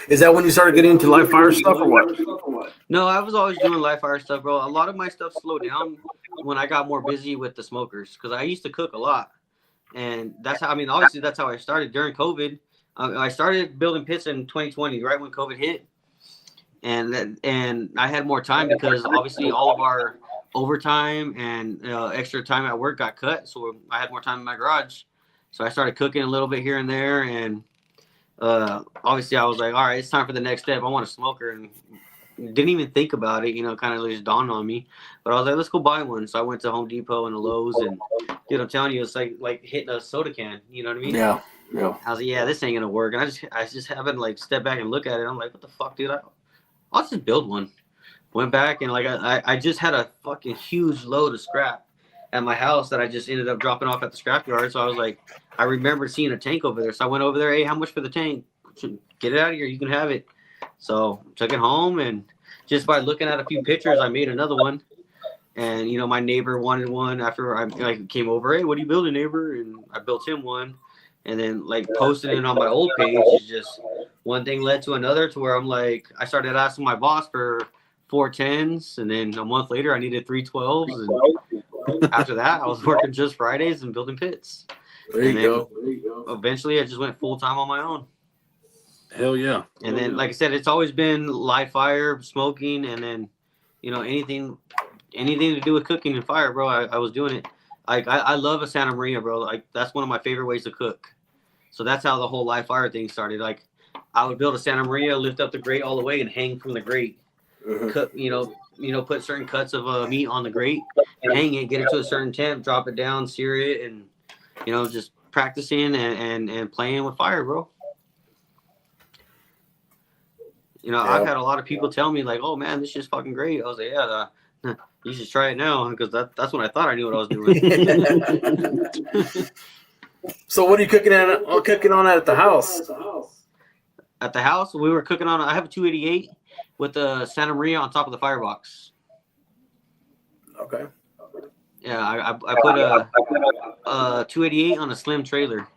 Is that when you started getting into live fire stuff or what? No, I was always doing live fire stuff, bro. A lot of my stuff slowed down when I got more busy with the smokers, because I used to cook a lot. And that's how, I mean, obviously that's how I started during COVID. I started building pits in 2020, right when COVID hit. And I had more time because obviously all of our overtime and extra time at work got cut. So I had more time in my garage. So I started cooking a little bit here and there. And obviously I was like, all right, it's time for the next step. I want a smoker, and didn't even think about it, you know, kind of just dawned on me. But I was like, let's go buy one. So I went to Home Depot and the Lowe's, and dude, I'm telling you, it's like hitting a soda can, you know what I mean? Yeah. I was like, yeah, this ain't gonna work. And I just haven't like step back and look at it. I'm like, what the fuck, dude? I'll just build one. Went back and like I just had a fucking huge load of scrap at my house that I just ended up dropping off at the scrapyard. So I was like, I remember seeing a tank over there. So I went over there, hey, how much for the tank? Get it out of here, you can have it. So took it home, and just by looking at a few pictures, I made another one. And, you know, my neighbor wanted one after I came over. Hey, what are you building, neighbor? And I built him one. And then, like, posting it on my old page is just one thing led to another, to where I'm like, I started asking my boss for 410s. And then a month later, I needed 312s. And after that, I was working just Fridays and building pits. There you go. Eventually, I just went full time on my own. Hell yeah. And then, like I said, it's always been live fire, smoking, and then, you know, anything to do with cooking and fire, bro. I was doing it. Like I love a Santa Maria, bro. Like that's one of my favorite ways to cook. So that's how the whole live fire thing started. Like I would build a Santa Maria, lift up the grate all the way, and hang from the grate. Cut, you know, put certain cuts of meat on the grate and hang it, get it to a certain temp, drop it down, sear it, and you know, just practicing and playing with fire, bro. You know, I've had a lot of people tell me like, "Oh man, this shit's fucking great." I was like, "Yeah, you should try it now," because that's when I thought I knew what I was doing. So what are you cooking on at the house? At the house, we were cooking on. I have a 288 with a Santa Maria on top of the firebox. Okay. Yeah, I put a 288 on a slim trailer,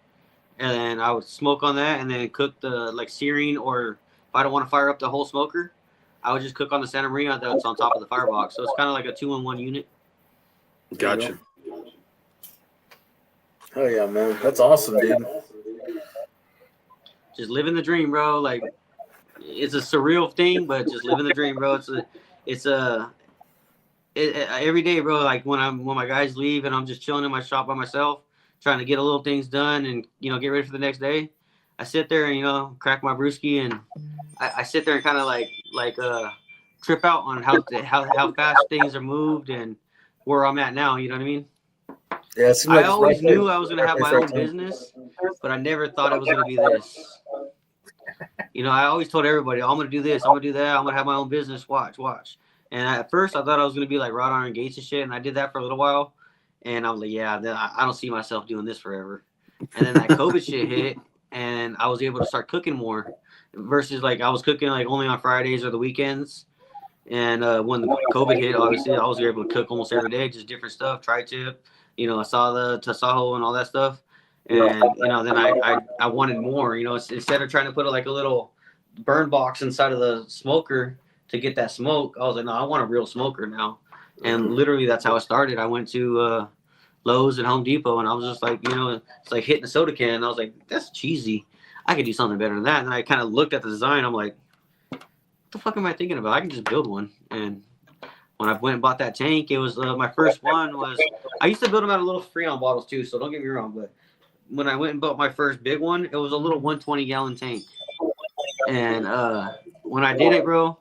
and then I would smoke on that, and then cook the like searing, or if I don't want to fire up the whole smoker, I would just cook on the Santa Maria that's on top of the firebox. So it's kind of like a 2-in-1 unit. Gotcha. Oh yeah, man, that's awesome, dude. Just living the dream, bro. Like it's a surreal thing, but just living the dream, bro. Every day, bro. Like when my guys leave and I'm just chilling in my shop by myself, trying to get a little things done and you know get ready for the next day. I sit there and you know crack my brewski and I sit there and kind of like trip out on how fast things are moved and where I'm at now. You know what I mean? Yeah, I always knew I was gonna have my own business, but I never thought it was gonna be this. You know, I always told everybody, I'm gonna do this, I'm gonna do that, I'm gonna have my own business. Watch. And at first, I thought I was gonna be like wrought iron gates and shit, and I did that for a little while. And I was like, yeah, I don't see myself doing this forever. And then that COVID shit hit, and I was able to start cooking more. Versus like I was cooking like only on Fridays or the weekends. And when the COVID hit, obviously I was able to cook almost every day, just different stuff, tri-tip. You know, I saw the Tasajo and all that stuff. And, you know, then I wanted more, you know, instead of trying to put like a little burn box inside of the smoker to get that smoke, I was like, no, I want a real smoker now. And literally that's how it started. I went to Lowe's and Home Depot and I was just like, you know, it's like hitting a soda can. And I was like, that's cheesy. I could do something better than that. And I kind of looked at the design. I'm like, what the fuck am I thinking about? I can just build one. And when I went and bought that tank, it was my first one was, I used to build them out of little Freon bottles too. So don't get me wrong, but when I went and bought my first big one, it was a little 120-gallon tank. And when I did it, bro,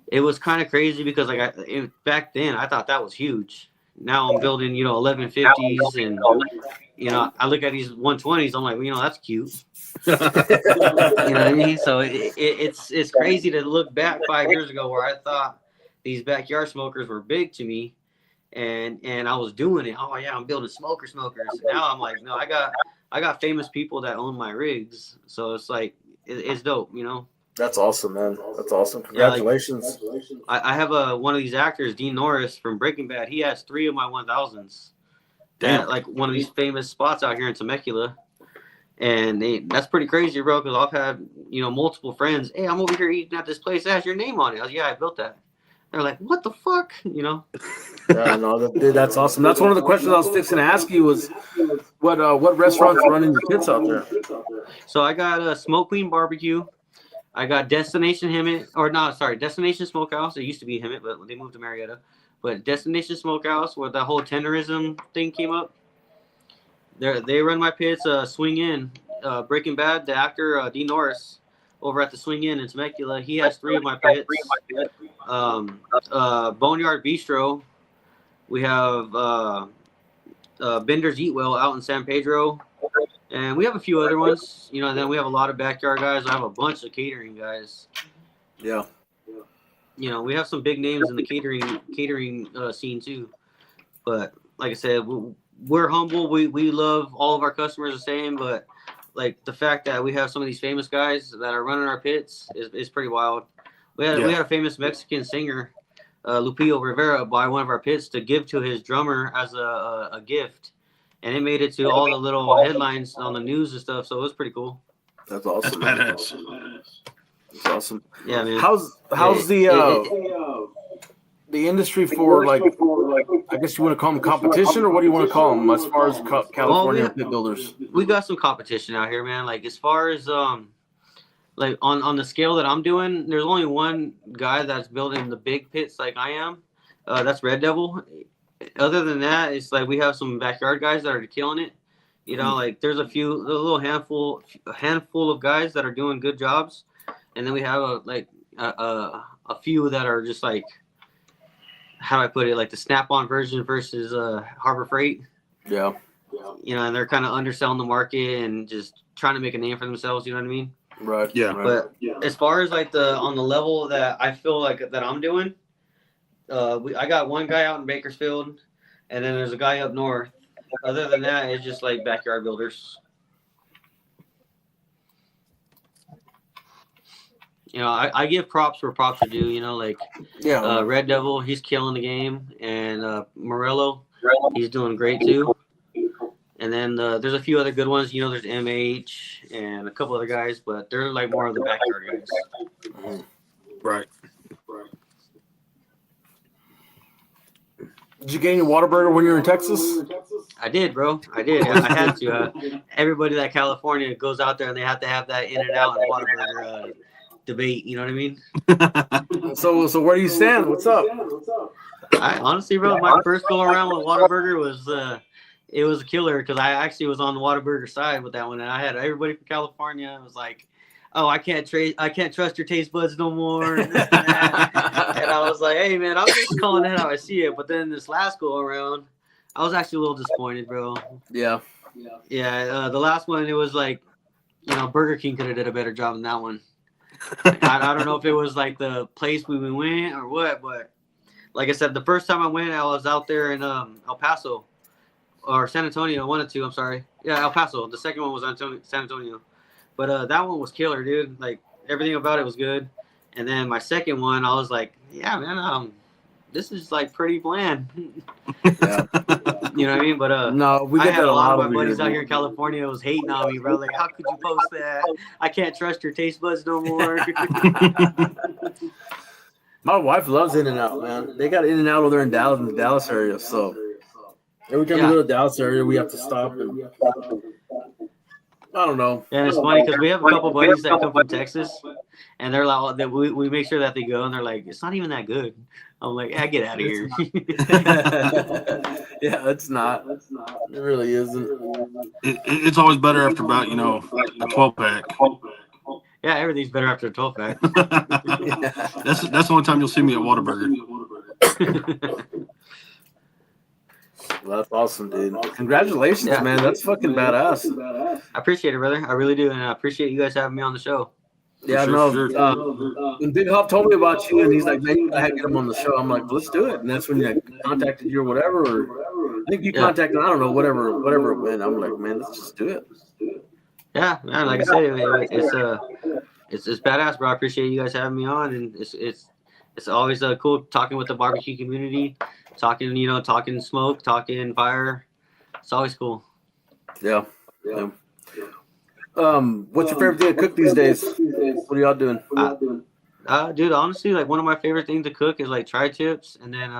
it was kind of crazy because like back then I thought that was huge. Now I'm building, you know, 1150s and, you know, I look at these 120s. I'm like, well, you know, that's cute. You know what I mean? So it's crazy to look back 5 years ago where I thought these backyard smokers were big to me. And I was doing it. Oh yeah, I'm building smokers. Now I'm like, no, I got famous people that own my rigs. So it's like it's dope, you know. That's awesome, man. That's awesome. Congratulations. Yeah, like, I have one of these actors, Dean Norris from Breaking Bad. He has 3 of my 1000s. At like one of these famous spots out here in Temecula. And that's pretty crazy, bro. Because I've had, you know, multiple friends. Hey, I'm over here eating at this place. It has your name on it. I was, yeah, I built that. They're like, what the fuck? You know? Yeah, no, dude, that's awesome. That's one of the questions I was fixing to ask you was what restaurants are running your pits out there? So I got a Smoke Queen Barbecue. I got Destination Smokehouse. It used to be Hemet, but they moved to Marietta. But Destination Smokehouse, where the whole tenderism thing came up. They run my pits. Swing In, Breaking Bad, the actor Dean Norris, over at the Swing In Temecula. He has 3 of my pits. Boneyard Bistro. We have Bender's Eat Well out in San Pedro. And we have a few other ones, you know, and then we have a lot of backyard guys. I have a bunch of catering guys. Yeah. You know, we have some big names in the catering scene too. But like I said, we're humble. We love all of our customers the same, but like the fact that we have some of these famous guys that are running our pits is pretty wild. We had a famous Mexican singer, Lupillo Rivera, buy one of our pits to give to his drummer as a gift. And it made it to all the little headlines on the news and stuff, so it was pretty cool. That's awesome. That's badass. That's awesome. Yeah, man. How's the industry for like, I guess you want to call them competition, or what do you want to call them as far as California pit builders? We got some competition out here, man. Like as far as like on the scale that I'm doing, there's only one guy that's building the big pits like I am. That's Red Devil. Other than that, it's like we have some backyard guys that are killing it. You know, like there's a little handful of guys that are doing good jobs, and then we have a few that are just like, how do I put it, like the Snap-on version versus Harbor Freight. Yeah. You know, and they're kind of underselling the market and just trying to make a name for themselves. You know what I mean? Right. Yeah. Right. But as far as like on the level that I feel like that I'm doing, I got one guy out in Bakersfield, and then there's a guy up north. Other than that, it's just like backyard builders. You know, I give props where props are due. You know, like Red Devil, he's killing the game, and Morello, he's doing great too. And then there's a few other good ones. You know, there's MH and a couple other guys, but they're like more of the backyard guys. Right. Did you get any Whataburger when you were in Texas? I did, bro. I did. I had to. Everybody that California goes out there and they have to have that In-N-Out and Whataburger debate. You know what I mean? So where do you stand? What's up? I honestly, bro, my first go around with Whataburger was it was a killer because I actually was on the Whataburger side with that one, and I had everybody from California. It was like, oh, I can't trust your taste buds no more. And I was like, hey man, I'm just calling it how I see it. But then this last go around, I was actually a little disappointed, bro. Yeah. The last one, it was like, you know, Burger King could have did a better job than that one. I don't know if it was like the place we went or what, but like I said, the first time I went, I was out there in El Paso or San Antonio, one or two. I'm sorry. Yeah, El Paso. The second one was San Antonio. But that one was killer, dude. Like everything about it was good. And then my second one, I was like, yeah, man, this is like pretty bland. Yeah. You know what I mean? But no, we get I had that a lot of my over buddies here, out here in California was hating on me, bro. Like, how could you post that? I can't trust your taste buds no more. My wife loves In-N-Out, man. They got In-N-Out over there in the Dallas area. So every time we go to the Dallas area, we have to stop and I don't know. And it's funny because we have a couple buddies that come from Texas, and they're like, we make sure that they go, and they're like, it's not even that good. I'm like, yeah, get out of here. Yeah, it's not. It really isn't. It's always better after about, you know, a 12-pack. Yeah, everything's better after a 12-pack. That's the only time you'll see me at Whataburger. Well, that's awesome, dude. Congratulations, man. That's fucking badass. I appreciate it, brother. I really do, and I appreciate you guys having me on the show. Yeah, when Big Hop told me about you, and he's like, man, I had to get him on the show. I'm like, let's do it. And that's when he contacted you or whatever. Or I think you contacted, I don't know, whatever it went. I'm like, man, let's just do it. Yeah, man. Like I said, it's badass, bro. I appreciate you guys having me on, and it's always cool talking with the barbecue community, talking smoke, talking fire. It's always cool. Yeah. What's your favorite thing to cook these days? What are y'all doing? Dude, honestly, like one of my favorite things to cook is like tri-tips, and then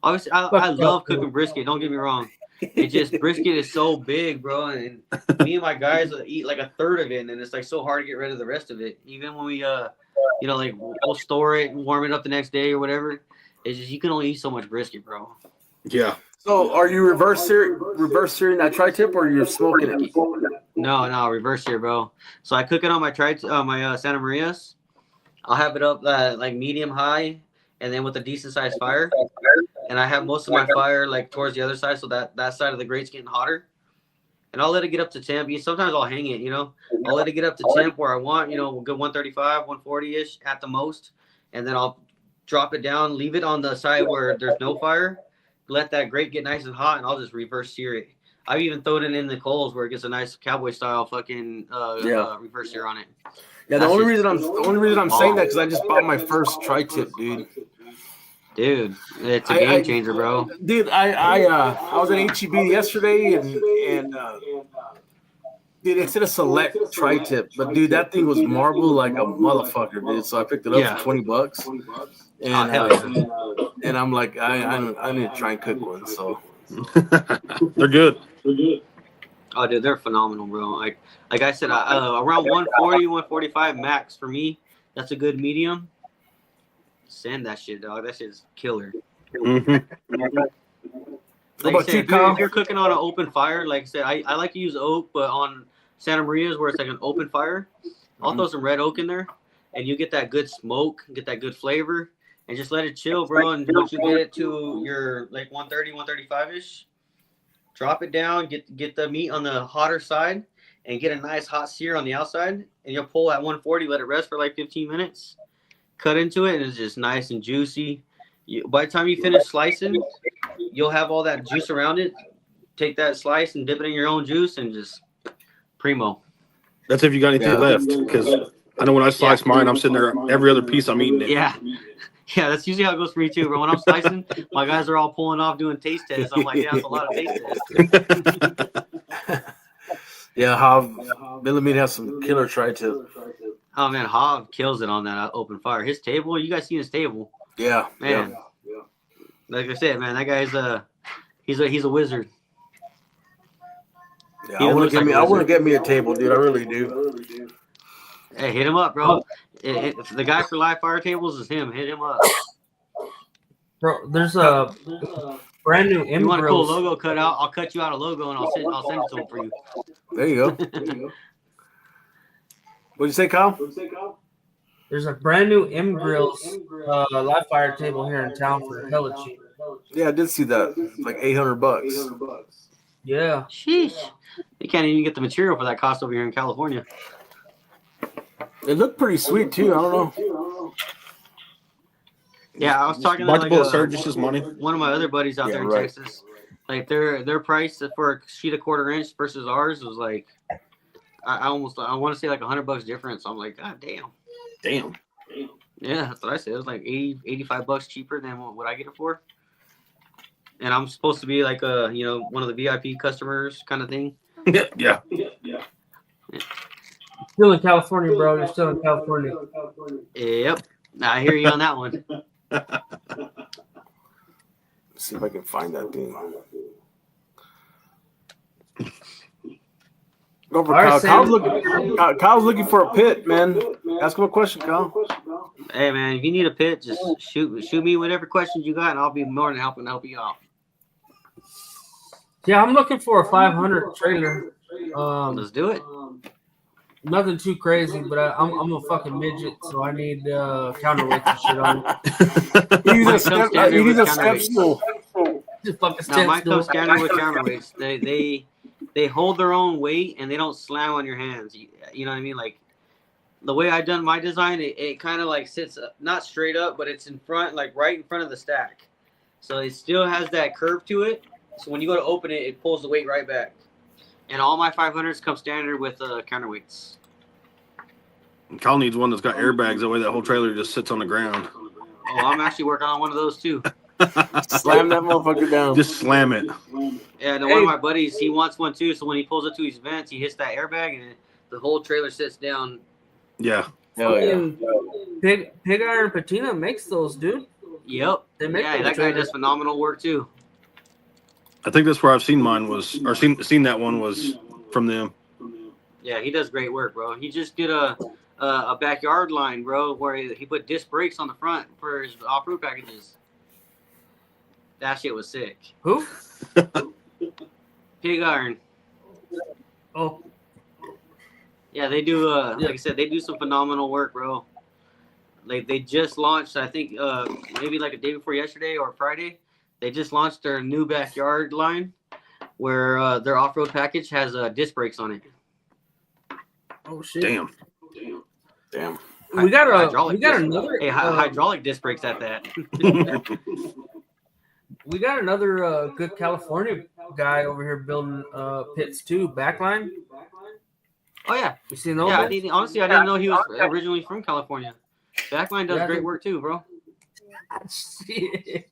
obviously I love cooking brisket. Don't get me wrong. It just brisket is so big, bro, and me and my guys eat like a third of it, and it's like so hard to get rid of the rest of it. Even when we like we'll store it and warm it up the next day or whatever. It's just you can only eat so much brisket, bro. Yeah. So are you reverse searing that tri-tip, or you're smoking it? No, reverse sear, bro. So I cook it on my my Santa Marias. I'll have it up like medium high, and then with a decent sized fire. And I have most of my fire like towards the other side, so that side of the grate's getting hotter. And I'll let it get up to temp. Sometimes I'll hang it, I'll let it get up to temp where I want, we'll go 135, 140-ish at the most. And then I'll drop it down, leave it on the side where there's no fire, let that grate get nice and hot, and I'll just reverse sear it. I've even thrown it in the coals where it gets a nice cowboy style fucking reverse sear on it. Yeah, the only reason I'm saying that because I just bought my first tri-tip, dude. Dude, it's a game changer, bro. Dude, I was at HEB yesterday and dude, it's in a select tri-tip, but dude, that thing was marble like a motherfucker, dude. So I picked it up for $20, and I'm like, I need to try and cook one. So they're good. Oh, dude, they're phenomenal, bro. Like I said, around 140, 145 max for me. That's a good medium. Send that shit, dog. That shit's killer. Mhm. Like about I said, you, if Kyle? you're cooking on an open fire, like I said, I like to use oak, but on Santa Maria's where it's like an open fire, I'll throw some red oak in there, and you get that good smoke, get that good flavor, and just let it chill, bro. And once you get it to your like 130, 135-ish, drop it down, get the meat on the hotter side, and get a nice hot sear on the outside, and you'll pull at 140, let it rest for like 15 minutes, cut into it, and it's just nice and juicy. By the time you finish slicing, you'll have all that juice around it. Take that slice and dip it in your own juice and just primo. That's if you got anything left, because I know when I slice mine, I'm sitting there every other piece I'm eating it. Yeah. Yeah, that's usually how it goes for me too, bro. When I'm slicing, my guys are all pulling off doing taste tests. I'm like, yeah, that's a lot of taste tests. Yeah, Billy Meat has some killer tri-tip. Oh man, Hav kills it on that open fire. His table, you guys seen his table? Yeah, Man. yeah. Like I said, man, that guy's he's a wizard. Yeah, I want to get me a table, dude. I really do. Hey, hit him up, bro. If the guy for live fire tables is him, hit him up. Bro, there's a brand new M You want a cool grills. logo cut out? I'll cut you out a logo and I'll send it to him for you. There you go. What'd you say, Kyle? There's a brand new M Grills live fire table here in town for hella cheap. Yeah, I did see that. It's like $800. Yeah. Sheesh. You can't even get the material for that cost over here in California. It looked pretty sweet too. I don't know. Yeah, I was talking to Bite the like bullet, sir. Just as money. one of my other buddies out there in right. Texas. Like their price for a sheet of 1/4 inch versus ours was like I want to say like $100 difference. I'm like, God damn. Damn. Yeah, that's what I said. It was like $85 cheaper than what I get it for. And I'm supposed to be like one of the VIP customers kind of thing. Yeah. Still in California, bro. You're still in California. Yep. I hear you on that one. Let's see if I can find that thing. Go for All Kyle. right, Kyle's looking for a pit, man. Ask him a question, Kyle. Hey man, if you need a pit, just shoot me whatever questions you got, and I'll be more than happy to help you out. Yeah, I'm looking for a 500 trailer. Let's do it. Nothing too crazy, but I'm a fucking midget, so I need counterweights and shit on it. He needs a step stool. Just fucking Now mine stand comes still. standard with counterweights. They hold their own weight and they don't slam on your hands. You know what I mean? Like the way I done my design, it kind of like sits not straight up, but it's in front, like right in front of the stack. So it still has that curve to it. So when you go to open it, it pulls the weight right back. And all my 500s come standard with counterweights. Kyle needs one that's got airbags. That way that whole trailer just sits on the ground. Oh, I'm actually working on one of those too. Slam that motherfucker down. Just slam it. Yeah, and one of my buddies, he wants one too. So when he pulls it to his vents, he hits that airbag and the whole trailer sits down. Yeah. Hell yeah. Pig Iron Patina makes those, dude. Yep. They make Yeah, those that guy trailers. does phenomenal work too. I think that's where I've seen mine was, or seen that one was from them. Yeah, he does great work, bro. He just did a backyard line, bro, where he put disc brakes on the front for his off-road packages. That shit was sick. Who? Pig Iron. Oh, Yeah, they do. Like I said, they do some phenomenal work, bro. Like they just launched, I think, maybe like a day before yesterday or Friday. They just launched their new backyard line, where their off-road package has disc brakes on it. oh shit. Damn. We got Hydraulic disc. another. Hey, hydraulic disc brakes at that. We got another good California guy over here building pits too. Backline. Oh yeah, You seen those? yeah. guys? Honestly, I didn't know he was originally from California. Backline does Yeah, great dude. work too, bro. Shit.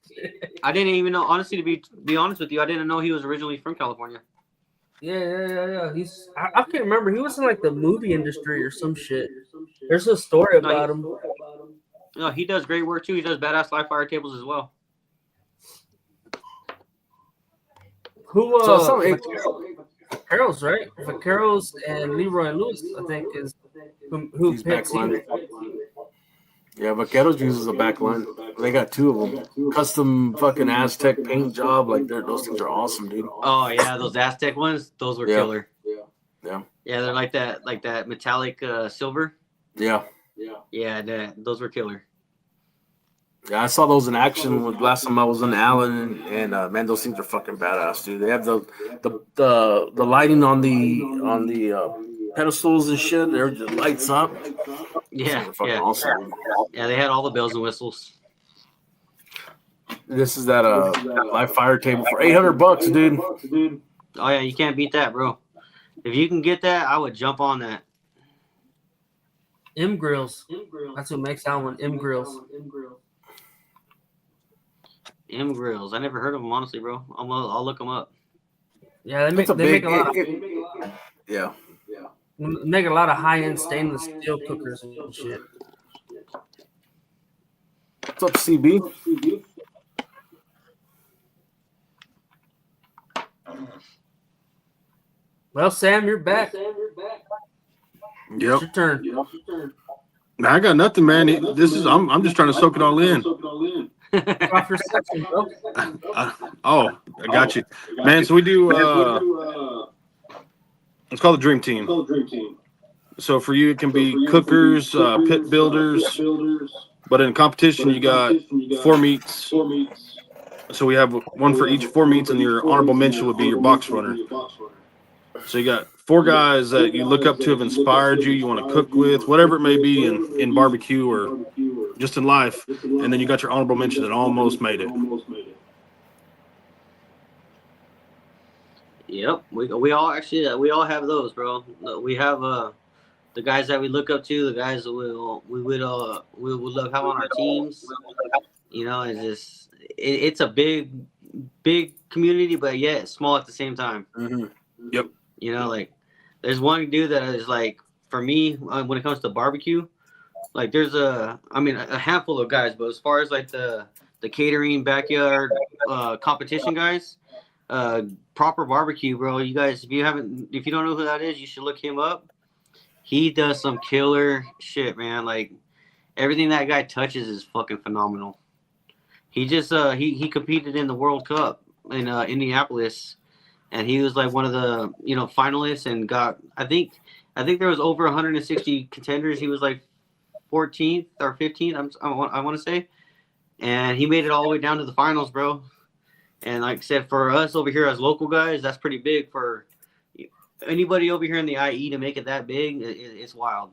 I didn't even know. Honestly, to be honest with you, I didn't know he was originally from California. Yeah. He's I can't remember. He was in like the movie industry or some shit. There's a story about him. No, he does great work too. He does badass live fire tables as well. Who? So Vaqueros, right? Vaqueros and Leroy Lewis, I think, is who He's picks back line. him. Yeah, Vaqueros uses a back line. They got two of them. Custom fucking Aztec paint job. Like those things are awesome, dude. Oh yeah, those Aztec ones, those were Yeah. killer. Yeah. Yeah, they're like that metallic silver. Yeah. Yeah, those were killer. Yeah, I saw those in action with last time I was in Allen, and man, those things are fucking badass, dude. They have the lighting on the pedestals and shit. They're just lights up. Yeah, They're fucking yeah, awesome. yeah. They had all the bells and whistles. This is that live fire table for $800, dude. Oh yeah, you can't beat that, bro. If you can get that, I would jump on that. M Grills. That's what makes that one. M Grills. M Grills. I never heard of them, honestly, bro. I'll look them up. Yeah, they make a lot of yeah. make a lot of high end stainless steel cookers and shit. What's up, CB? Well, Sam, you're back. Yep. It's your turn. Nah, I got nothing, man. I'm just trying to soak it all in. Off your section, bro. I got you, man. So we do. It's called the Dream Team. So for you, it can be cookers, pit builders, but in competition, you got 4 meets. So we have one for each 4 meets, and your honorable mention would be your box runner. So you got 4 guys that you look up to, have inspired you, you want to cook with, whatever it may be in barbecue or just in life. And then you got your honorable mention that almost made it. Yep, we all have those, bro. We have the guys that we look up to, the guys that we would love having on our teams. You know, it's a big community, but yet small at the same time. Mm-hmm. Yep. You know, like there's one dude that is like, for me, when it comes to barbecue, like there's a handful of guys, but as far as like the catering backyard competition guys, proper barbecue, bro. You guys, if you don't know who that is, you should look him up. He does some killer shit, man. Like everything that guy touches is fucking phenomenal. He just he competed in the World Cup in Indianapolis, and he was like one of the finalists, and got I think there was over 160 contenders. He was like 14th or 15th. I want to say, and he made it all the way down to the finals, bro. And like I said, for us over here as local guys, that's pretty big. For anybody over here in the IE to make it that big, it's wild.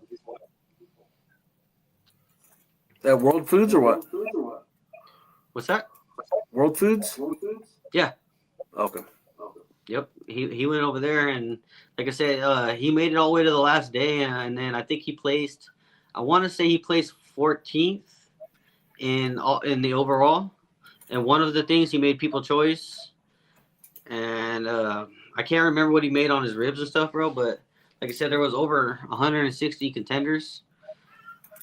That World Foods or what? What's that? World Foods? Yeah. Okay. Yep. He went over there, and like I said, he made it all the way to the last day, and then I think he placed. I want to say he placed 14th in the overall. And one of the things, he made people choice, and I can't remember what he made on his ribs and stuff, bro. But like I said, there was over 160 contenders.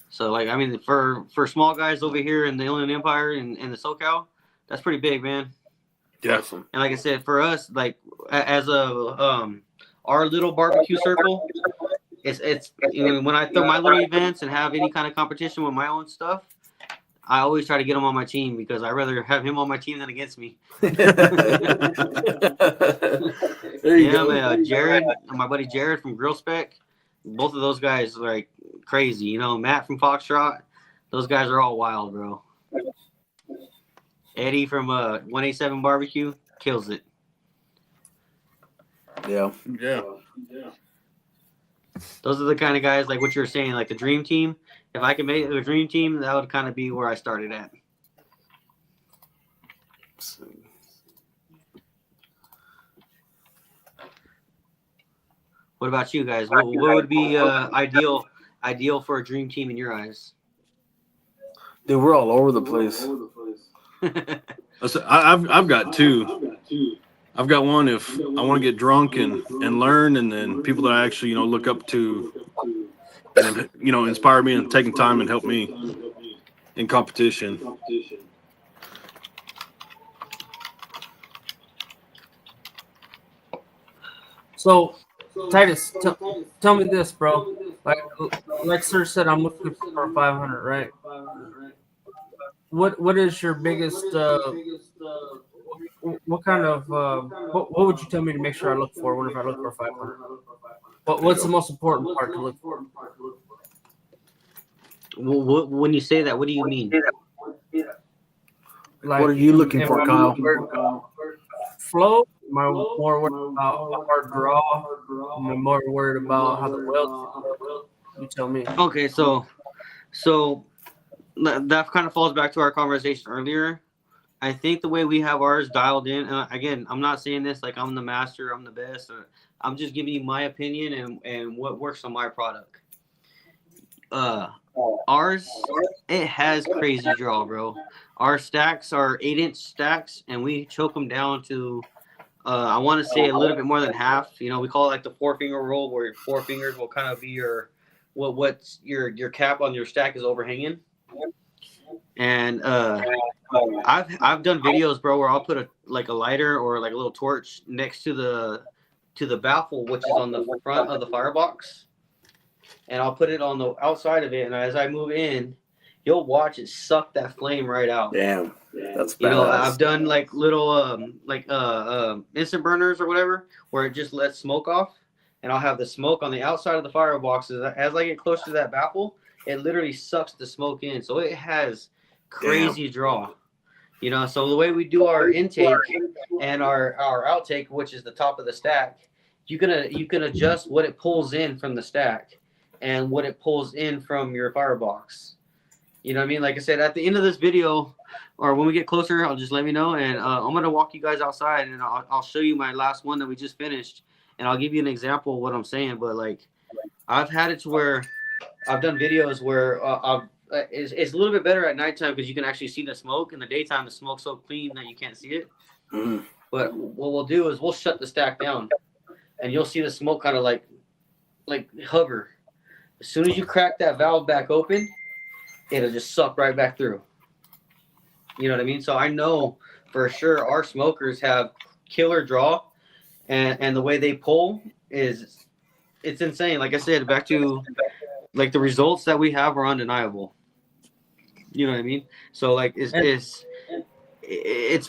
So like, I mean, for small guys over here in the Inland Empire and the SoCal, that's pretty big, man. Yeah. And like I said, for us, like as our little barbecue circle, it's when I throw my little events and have any kind of competition with my own stuff, I always try to get him on my team because I'd rather have him on my team than against me. There you go. Man, Jared, my buddy Jared from Grill Spec, both of those guys are like crazy. Matt from Foxtrot, those guys are all wild, bro. Eddie from 187 Barbecue kills it. Yeah. Those are the kind of guys, like what you were saying, like the dream team. If I could make a dream team, that would kind of be where I started at. What about you guys? What would be ideal for a dream team in your eyes? Dude, we're all over the place. I've got 2. I've got one if I want to get drunk and learn, and then people that I actually look up to, and inspire me and taking time and help me in competition. So, Titus, tell me this, bro. Like Sir said, I'm looking for 500, right? What is your biggest? What kind of? What would you tell me to make sure I look for whenever I look for 500? What's the most important part to look for? Well, when you say that, what do you mean? Like, What are you looking for, Kyle? Flow. Am I more worried about a hard draw? Am I more worried about how the weld? You tell me. Okay, so that kind of falls back to our conversation earlier. I think the way we have ours dialed in, again, I'm not saying this like I'm the master, I'm the best. I'm just giving you my opinion and what works on my product. Ours, it has crazy draw, bro. Our stacks are 8-inch stacks, and we choke them down to, I want to say a little bit more than half. You know, we call it like the 4-finger roll, where your 4 fingers will kind of be what's your cap on your stack is overhanging. And I've done videos, bro, where I'll put a lighter or like a little torch next to the baffle, which is on the front of the firebox, and I'll put it on the outside of it, and as I move in, you'll watch it suck that flame right out. Damn, that's badass. You know, I've done like little instant burners or whatever, where it just lets smoke off, and I'll have the smoke on the outside of the fireboxes. As I get close to that baffle, it literally sucks the smoke in, so it has crazy draw. You know, so the way we do our intake and our outtake, which is the top of the stack, you can adjust what it pulls in from the stack and what it pulls in from your firebox. You know what I mean? Like I said, at the end of this video, or when we get closer, I'll just let me know, and I'm gonna walk you guys outside, and I'll show you my last one that we just finished, and I'll give you an example of what I'm saying. But like, I've had it to where I've done videos where it's a little bit better at nighttime because you can actually see the smoke. In the daytime, the smoke's so clean that you can't see it. Mm. But what we'll do is we'll shut the stack down, and you'll see the smoke kind of like hover. As soon as you crack that valve back open, it'll just suck right back through. You know what I mean? So I know for sure our smokers have killer draw, and the way they pull it's insane. Like I said, back to like the results that we have are undeniable. You know what I mean? So like it's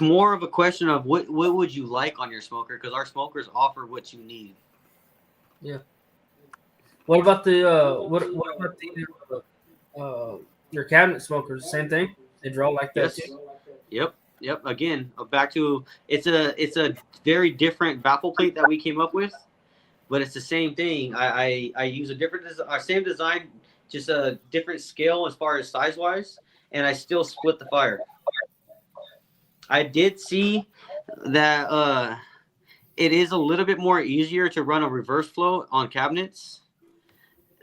more of a question of what would you like on your smoker, because our smokers offer what you need. Yeah. What about your cabinet smokers? Same thing? They draw like that too? Yep. Again, back to it's a very different baffle plate that we came up with, but it's the same thing. I use a different same design, just a different scale as far as size wise, and I still split the fire. I did see that it is a little bit more easier to run a reverse flow on cabinets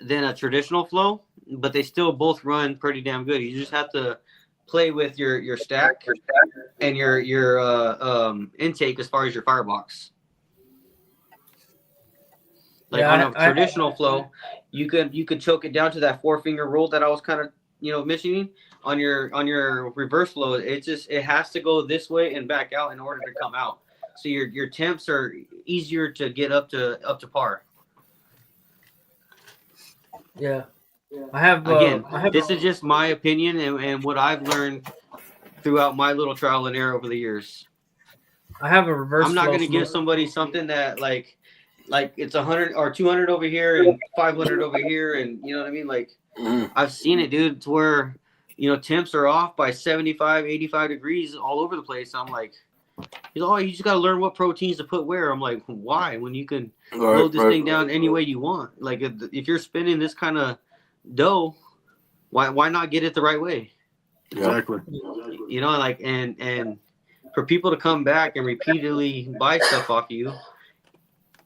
than a traditional flow, but they still both run pretty damn good. You just have to play with your stack and your intake as far as your firebox. Like on a traditional flow, you could choke it down to that 4-finger roll that I was kind of mentioning. On your reverse flow, it has to go this way and back out in order to come out. So your temps are easier to get up to par. Yeah. I have this is just my opinion and what I've learned throughout my little trial and error over the years. I have a reverse. I'm not going to give somebody something that like it's 100 or 200 over here and 500 over here, and you know what I mean. Like I've seen it, dude, to where temps are off by 75, 85 degrees all over the place. I'm like, you just got to learn what proteins to put where. I'm like, why? When you can load this thing down any way you want. Like if you're spinning this kind of dough, why not get it the right way? Exactly. Like and for people to come back and repeatedly buy stuff off you,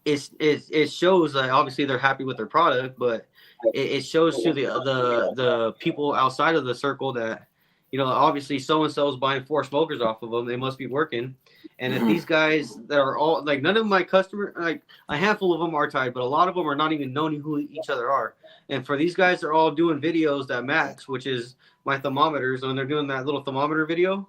it shows that obviously they're happy with their product, but it shows to the people outside of the circle that obviously so and so is buying 4 smokers off of them. They must be working. And if these guys that are all like, none of my customers, like a handful of them are tied, but a lot of them are not even knowing who each other are. And for these guys, they're all doing videos that match, which is my thermometers. When they're doing that little thermometer video,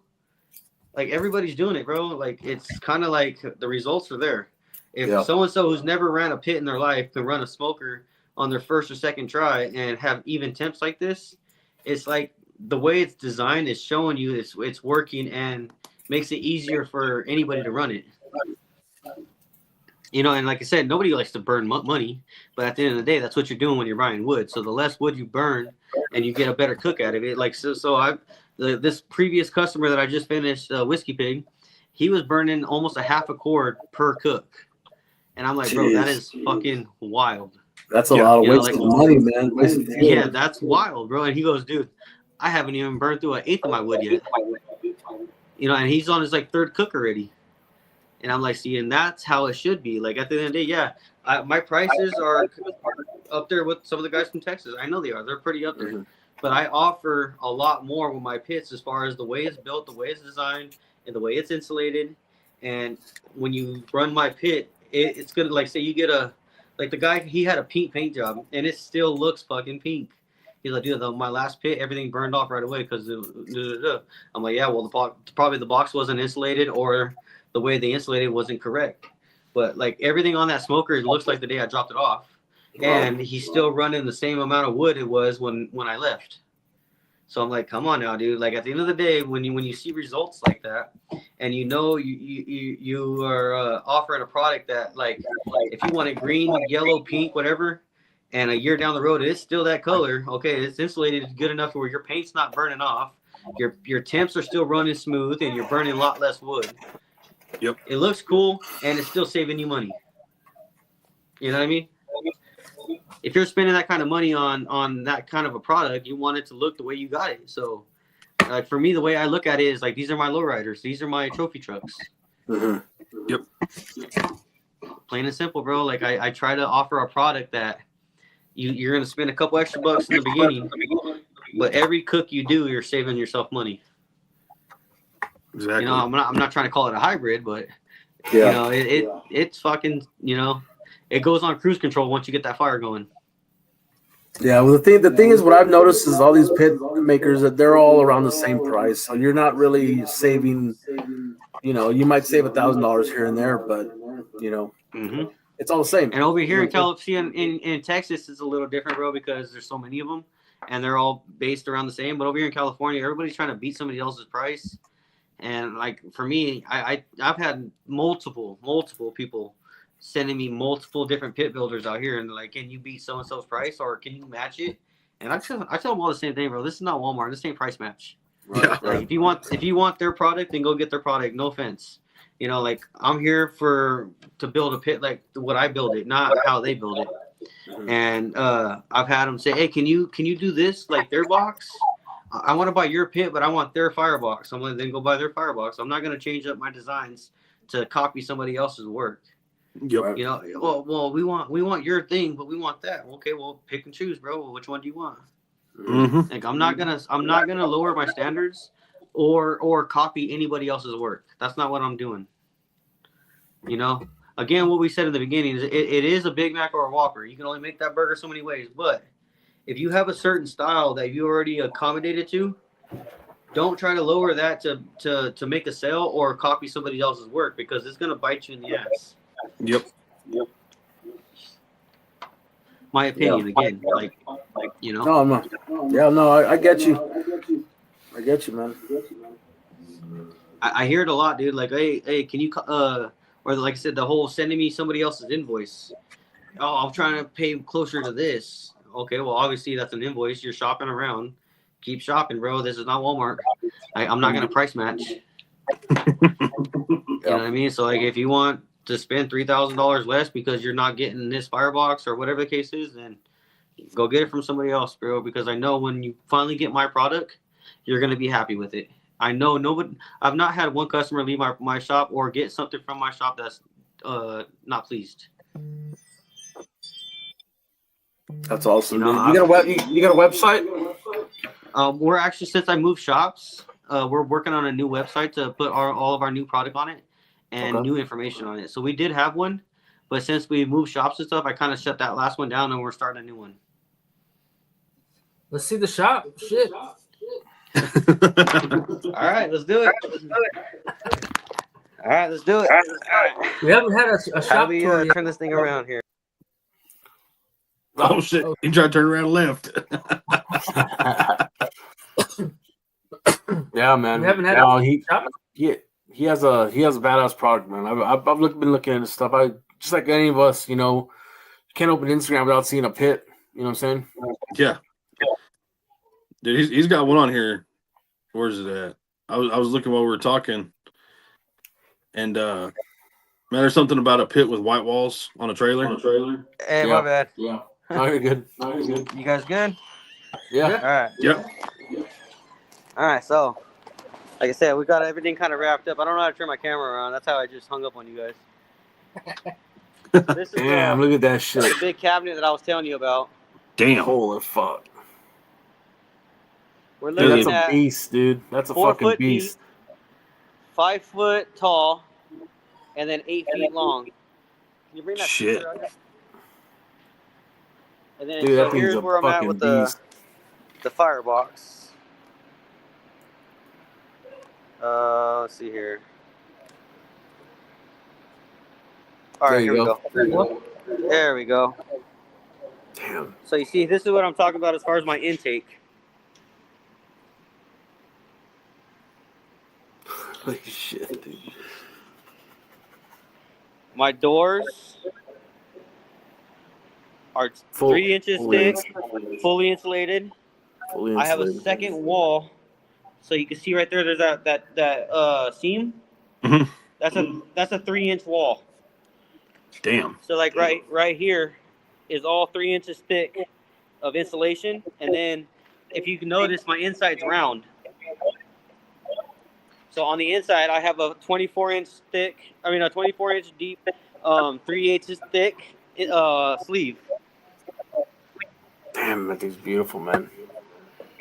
like everybody's doing it, bro. Like it's kind of like the results are there. If so-and-so who's never ran a pit in their life can run a smoker on their first or second try and have even temps like this, it's like the way it's designed is showing you it's working and makes it easier for anybody to run it. You know, and like I said, nobody likes to burn money, but at the end of the day, that's what you're doing when you're buying wood. So the less wood you burn, and you get a better cook out of it. Like this previous customer that I just finished, Whiskey Pig, he was burning almost a half a cord per cook, and I'm like, bro, that is fucking wild. That's a lot of wasted money, man. Yeah, that's wild, bro. And he goes, dude, I haven't even burned through an eighth of my wood yet. You know, and he's on his like third cook already. And I'm like, see, and that's how it should be. Like at the end of the day, yeah, my prices are up there with some of the guys from Texas. I know they are. They're pretty up there. Mm-hmm. But I offer a lot more with my pits as far as the way it's built, the way it's designed, and the way it's insulated. And when you run my pit, it's gonna like say you get like the guy, he had a pink paint job, and it still looks fucking pink. He's like, dude, my last pit, everything burned off right away because I'm like, yeah, well, probably the box wasn't insulated or the way they insulated wasn't correct. But like everything on that smoker, it looks like the day I dropped it off. And he's still running the same amount of wood it was when I left. So I'm like, come on now, dude. Like at the end of the day, when you see results like that, and you know you are offering a product that like if you want it green, yellow, pink, whatever, and a year down the road it's still that color, okay, it's insulated good enough where your paint's not burning off, your temps are still running smooth, and you're burning a lot less wood. Yep. It looks cool, and it's still saving you money. You know what I mean? If you're spending that kind of money on that kind of a product, you want it to look the way you got it. So, like for me, the way I look at it is like these are my lowriders, these are my trophy trucks. Mm-hmm. Yep. Plain and simple, bro. Like I try to offer a product that you're gonna spend a couple extra bucks in the beginning, but every cook you do, you're saving yourself money. Exactly. You know, I'm not trying to call it a hybrid, but you know, it's fucking, you know, it goes on cruise control once you get that fire going. Yeah, well, the thing is, what I've noticed is all these pit makers that they're all around the same price, so you're not really saving. You know, you might save $1,000 here and there, but you know, it's all the same. And over here in California, in Texas, it's a little different, bro, because there's so many of them, and they're all based around the same. But over here in California, everybody's trying to beat somebody else's price. And like for me, I've had multiple people sending me multiple different pit builders out here, and they're like, can you beat so and so's price, or can you match it? And I tell them all the same thing, bro. This is not Walmart. This ain't price match. Right. Like if you want their product, then go get their product. No offense. You know, like I'm here to build a pit like what I build it, not how they build it. And I've had them say, hey, can you do this like their box? I want to buy your pit, but I want their firebox. I'm like, then go buy their firebox. I'm not going to change up my designs to copy somebody else's work. Yep. You know, well, we want your thing, but we want that. Okay, well, pick and choose, bro. Well, which one do you want? Mm-hmm. Like, I'm not gonna lower my standards or copy anybody else's work. That's not what I'm doing. You know, again, what we said in the beginning is it is a Big Mac or a Whopper. You can only make that burger so many ways, but if you have a certain style that you already accommodated to, don't try to lower that to make a sale or copy somebody else's work, because it's going to bite you in the ass. Yep. My opinion, again, like you know. No, I'm not. Yeah, no, I get you. I get you, man. I hear it a lot, dude. Like, hey, can you or like I said, the whole sending me somebody else's invoice. Oh, I'm trying to pay closer to this. Okay, well, obviously that's an invoice. You're shopping around. Keep shopping, bro. This is not Walmart. I'm not going to price match. You know what I mean? So, like, if you want to spend $3,000 less because you're not getting this firebox or whatever the case is, then go get it from somebody else, bro. Because I know when you finally get my product, you're going to be happy with it. I know nobody. I've not had one customer leave my shop or get something from my shop that's not pleased. That's awesome. You know, you got a website? We're actually, since I moved shops, we're working on a new website to put all of our new product on it and new information on it. So we did have one, but since we moved shops and stuff, I kind of shut that last one down and we're starting a new one. Let's see the shop. Shit. All right, let's do it. All right, let's do it. All right. We haven't had a How shop do we tour yet. turn this thing around here? Oh shit! You try to turn around and left. Yeah, man. We haven't had No, a shop. he has a badass product, man. I've been looking at his stuff. I just like any of us, you know, you can't open Instagram without seeing a pit. You know what I'm saying? Yeah. Dude, he's got one on here. Where's it at? I was looking while we were talking, and man, there's something about a pit with white walls on a trailer. Hey, Yeah. my bad. Yeah. No, you're good. You guys good? Yeah. All right. Yep. All right. So, like I said, we got everything kind of wrapped up. I don't know how to turn my camera around. That's how I just hung up on you guys. This is Damn, look at that shit. the big cabinet that I was telling you about. Damn. Holy fuck. We're Dude, looking that's a at beast, dude. That's a 4 fucking foot beast. deep, 5 foot tall, and then 8 feet long. Can you bring that Shit. picture out here? And then Dude, that so thing's here's a where I'm at fucking with beast. the firebox. Let's see here. All right, There you here go. we go. There we go. Damn. So you see, this is what I'm talking about as far as my intake. Holy shit, dude. My doors are Full- 3 inches thick, fully fully insulated. Fully I have a insulated. second wall, so you can see right there. There's that seam. Mhm. That's a 3-inch wall. Damn. So like right here is all 3 inches thick of insulation, and then if you can notice, my inside's round. So on the inside, I have a 24-inch deep, 3 inches thick sleeve. Damn, that thing's beautiful, man.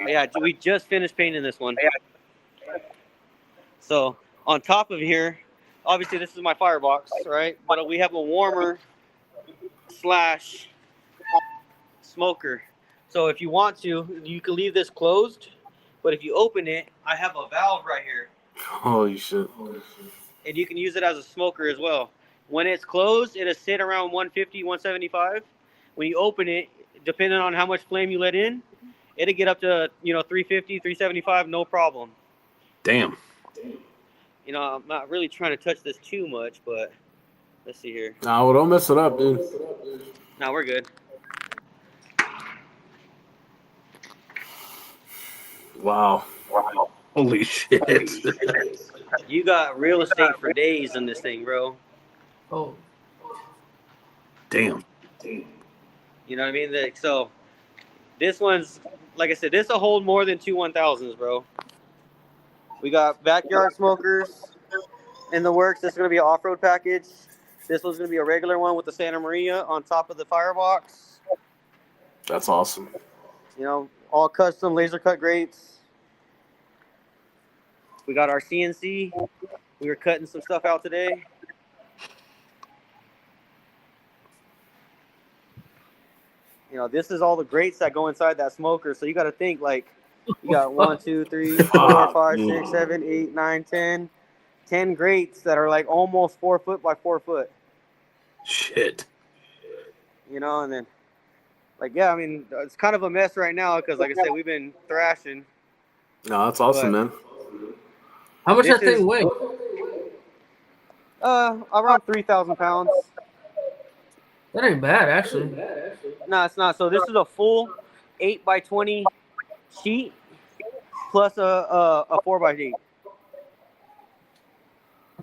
Yeah, we just finished painting this one. So on top of here, obviously this is my firebox, right? But we have a warmer / smoker. So if you want to, you can leave this closed. But if you open it, I have a valve right here. Holy shit. And you can use it as a smoker as well. When it's closed, it'll sit around 150, 175. When you open it, depending on how much flame you let in, it'll get up to 350, 375, no problem. Damn. I'm not really trying to touch this too much, but let's see here. Nah, well, don't mess it up, dude. No, we're good. Wow. Holy shit. You got real estate for days in this thing, bro. Oh, Damn. You know what I mean? So this one's, like I said, this will hold more than 2 1000s, bro. We got backyard smokers in the works. This is going to be an off-road package. This one's going to be a regular one with the Santa Maria on top of the firebox. That's awesome. All custom laser cut grates. We got our CNC. We were cutting some stuff out today. This is all the grates that go inside that smoker. So you got to think, like, you got 1, 2, 3, 4, 5, 6, 7, 8, 9, 10. 10 grates that are like almost 4 foot by 4 foot. Shit. And then, it's kind of a mess right now because, like I said, we've been thrashing. No, that's awesome, man. how much This that thing is- weigh? Around 3,000 pounds. That ain't bad, actually. No, it's not. So this is a full 8 by 20 sheet plus a 4 by 8.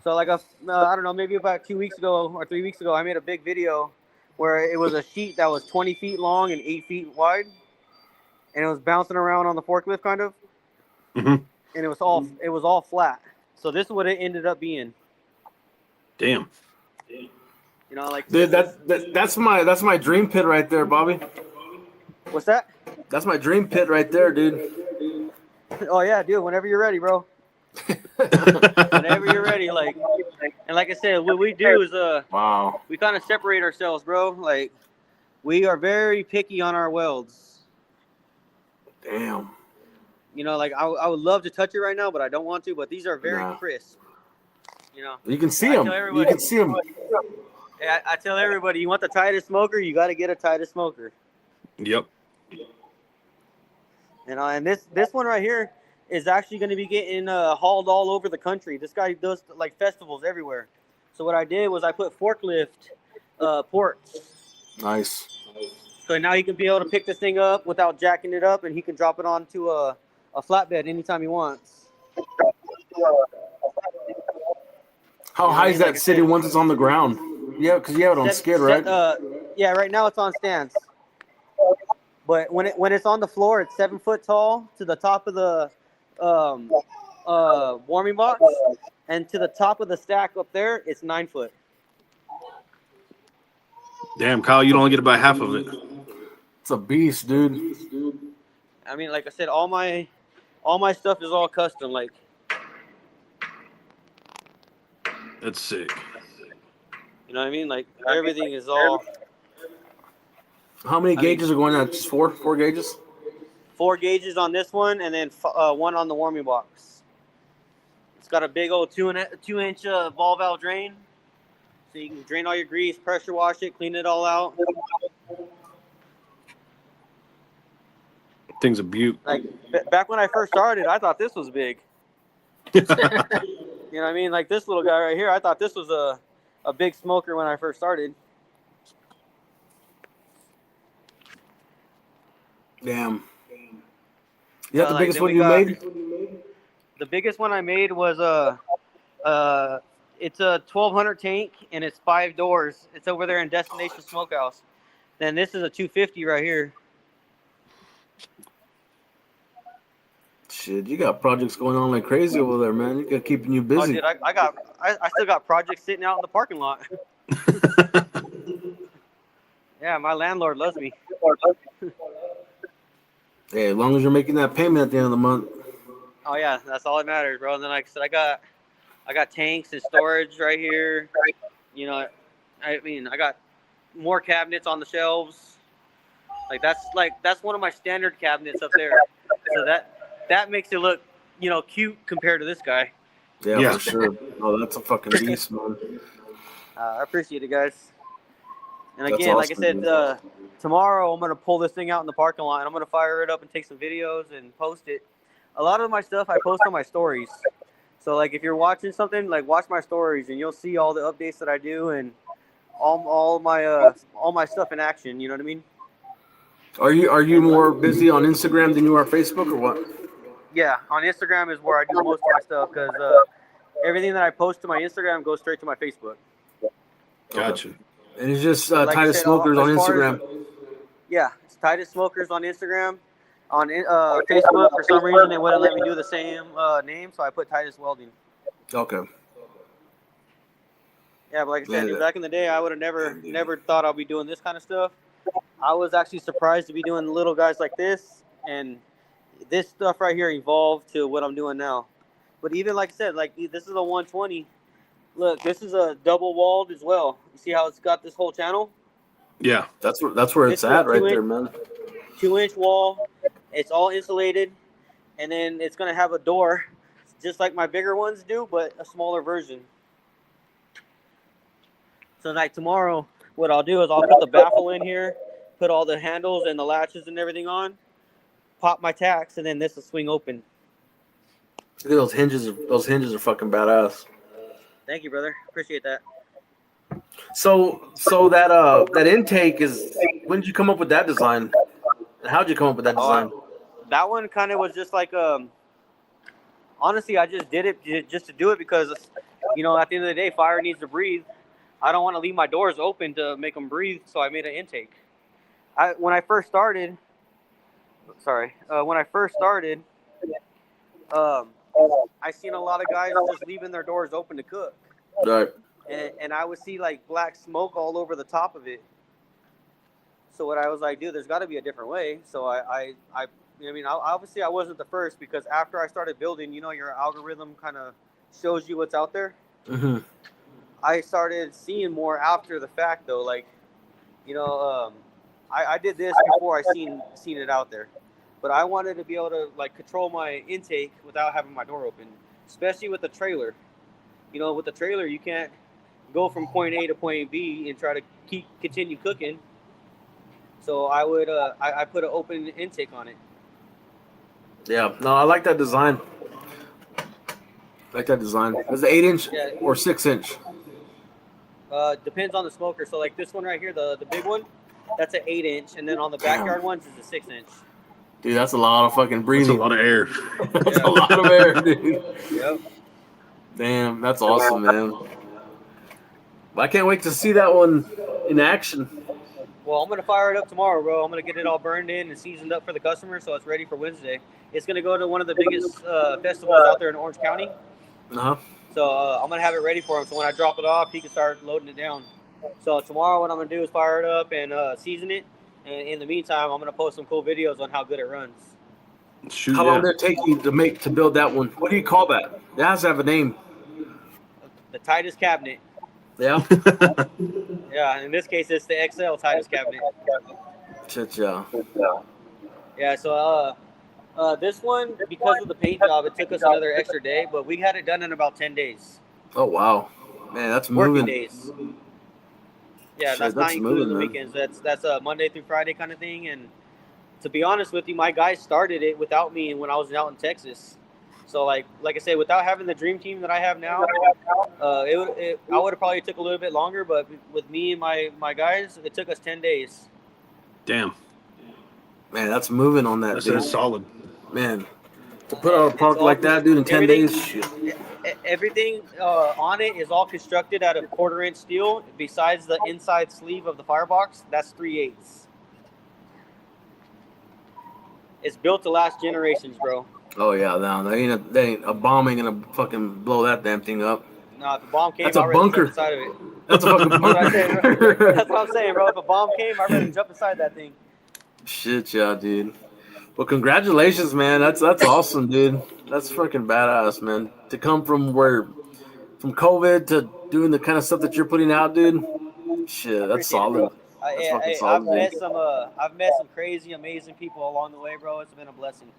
So I don't know, maybe about 2 weeks ago or 3 weeks ago, I made a big video where it was a sheet that was 20 feet long and 8 feet wide, and it was bouncing around on the forklift kind of, Mhm. and it was all flat. So this is what it ended up being. Damn. Dude, that's my dream pit right there, Bobby. What's that? That's my dream pit right there, dude. Oh yeah, dude. Whenever you're ready, bro. Whenever you're ready, and like I said, what we do is Wow. we kind of separate ourselves, bro. Like, we are very picky on our welds. Damn. I would love to touch it right now, but I don't want to. But these are very Nah. crisp. You know, You can see I them. tell You everybody- can see them. I tell everybody, you want the Titus Smoker, you got to get a Titus Smoker. Yep. You know, and this one right here is actually going to be getting hauled all over the country. This guy does like festivals everywhere. So what I did was I put forklift ports. Nice. So now he can be able to pick this thing up without jacking it up, and he can drop it onto a flatbed anytime he wants. How high is that sitting once it's on the ground? Yeah, because you have it on skid, right? Yeah, right now it's on stands. But when it's on the floor, it's 7 foot tall to the top of the warming box, and to the top of the stack up there, it's 9 foot. Damn, Kyle, you'd only get about half of it. It's a beast, dude. I mean, like I said, all my stuff is all custom. Like, That's sick. you know what I mean? Like everything is all. How many gauges are going out? Just four gauges? 4 gauges on this one, and then 1 on the warming box. It's got a big old 2-inch ball valve drain, so you can drain all your grease, pressure wash it, clean it all out. Thing's a beaut. Like back when I first started, I thought this was big. You know what I mean? Like this little guy right here, I thought this was a big smoker when I first started. Damn. Is that the like, biggest then one we you got- made? The biggest one I made was it's a 1200 tank, and it's 5 doors. It's over there in Destination Smokehouse. Then this is a 250 right here. Shit, you got projects going on like crazy over there, man. You got keeping you Oh, busy. dude, I still got projects sitting out in the parking lot. Yeah, my landlord loves me. Hey, as long as you're making that payment at the end of the month. Oh yeah, that's all that matters, bro. And then like I said, I got tanks and storage right here. You know, I mean, I got more cabinets on the shelves. That's one of my standard cabinets up there. So that makes it look, you know, cute compared to this guy. Yeah, for sure. Oh, that's a fucking beast, man. I appreciate it, guys. And That's again, like I awesome, said, man. tomorrow I'm gonna pull this thing out in the parking lot, and I'm gonna fire it up and take some videos and post it. A lot of my stuff I post on my stories. So like if you're watching something, like watch my stories, and you'll see all the updates that I do and all my stuff in action. You know what I mean? Are you more busy on Instagram than you are Facebook, or what? Yeah, on Instagram is where I do most of my stuff because everything that I post to my Instagram goes straight to my Facebook. Gotcha. And it's just Like I Titus said, Smokers on as far as- Instagram. Yeah, it's Titus Smokers on Instagram. On Facebook, for some reason, they wouldn't let me do the same name, so I put Titus Welding. Okay. Yeah, but like I said, Yeah. back in the day, I would have never thought I'd be doing this kind of stuff. I was actually surprised to be doing little guys like this, and this stuff right here evolved to what I'm doing now. But even like I said, like this is a 120. Look, this is a double walled as well. You see how it's got this whole channel? Yeah. That's where it's at right there, man. 2-inch wall. It's all insulated, and then it's gonna have a door, just like my bigger ones do, but a smaller version. So like tomorrow, what I'll do is I'll put the baffle in here, put all the handles and the latches and everything on, pop my tacks, and then this will swing open. Look at those hinges. Those hinges are fucking badass. Thank you, brother. Appreciate that. So that intake is. When did you come up with that design? And how'd you come up with that design? That one kind of was just like honestly, I just did it just to do it because, you know, at the end of the day, fire needs to breathe. I don't want to leave my doors open to make them breathe, so I made an intake. When I first started, I seen a lot of guys just leaving their doors open to cook. Right. And I would see like black smoke all over the top of it. So what I was like, dude, there's got to be a different way. So I mean, obviously I wasn't the first, because after I started building, you know, your algorithm kind of shows you what's out there. Mm-hmm. I started seeing more after the fact, though. Like, you know, I did this before I seen it out there, but I wanted to be able to like control my intake without having my door open, especially with the trailer. with the trailer, you can't go from point A to point B and try to continue cooking. So I would I put an open intake on it. Yeah, no, I like that design. It's an 8-inch or 6-inch. Depends on the smoker. So like this one right here, the big one, that's an 8-inch, and then on the backyard ones is a 6-inch. Dude, that's a lot of fucking breathing. That's a lot of air. That's a lot of air, dude. Yep. Damn, that's awesome, man. I can't wait to see that one in action. Well, I'm gonna fire it up tomorrow, bro. I'm gonna get it all burned in and seasoned up for the customer, so it's ready for Wednesday. It's gonna go to one of the biggest festivals out there in Orange County. Uh-huh. So I'm gonna have it ready for him. So when I drop it off, he can start loading it down. So tomorrow, what I'm gonna do is fire it up and season it. And in the meantime, I'm gonna post some cool videos on how good it runs. Shoot, how long did it take you to build that one? What do you call that? It has to have a name. The Titus cabinet. Yeah. Yeah. In this case, it's the XL Titus cabinet. Yeah. Yeah. So this one, because of the paint job, it took us another extra day, but we had it done in about 10 days. Oh wow, man, that's working moving. Days. Yeah, Shit, that's not including the man. weekends. That's a Monday through Friday kind of thing. And to be honest with you, my guys started it without me when I was out in Texas. So like I said, without having the dream team that I have now, I would have probably took a little bit longer. But with me and my guys, it took us 10 days. Damn. Man, that's moving on that. That's solid. Man, to put out a park like that, dude, in 10 days. Shit. Everything on it is all constructed out of 1/4-inch steel. Besides the inside sleeve of the firebox, that's 3/8. It's built to last generations, bro. Oh yeah, no, that ain't a bomb ain't gonna fucking blow that damn thing up. No, if a bomb came, that's a I'd bunker. Jump inside of it. That's a fucking bunker. That's what I'm saying, bro. If a bomb came, I'd rather jump inside that thing. Shit, yeah, dude. Well, congratulations, man. That's awesome, dude. That's freaking badass, man. To come from COVID to doing the kind of stuff that you're putting out, dude. Shit, that's solid. I've met some crazy, amazing people along the way, bro. It's been a blessing.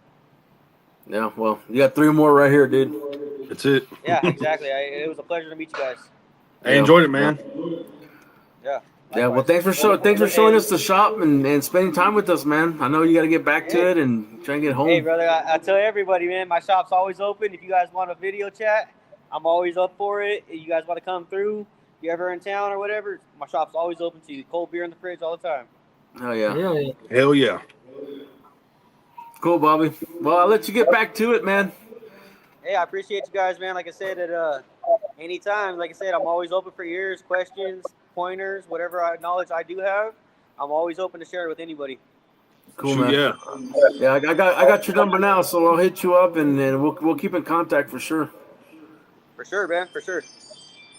Yeah, well, you got 3 more right here, dude. That's it. Yeah, exactly. It was a pleasure to meet you guys. I enjoyed it, man. Yeah. Yeah, well, thanks for showing us the shop and spending time with us, man. I know you got to get back to it and try and get home. Hey, brother, I tell everybody, man, my shop's always open. If you guys want a video chat, I'm always up for it. If you guys want to come through, if you're ever in town or whatever, my shop's always open to you. Cold beer in the fridge all the time. Hell yeah. Hell yeah. Cool, Bobby. Well, I'll let you get back to it, man. Hey, I appreciate you guys, man. Like I said, at anytime, like I said, I'm always open for ears, questions, pointers, whatever knowledge I do have. I'm always open to share it with anybody. Cool, man. Yeah, I got your number now, so I'll hit you up and we'll keep in contact for sure. For sure, man. For sure.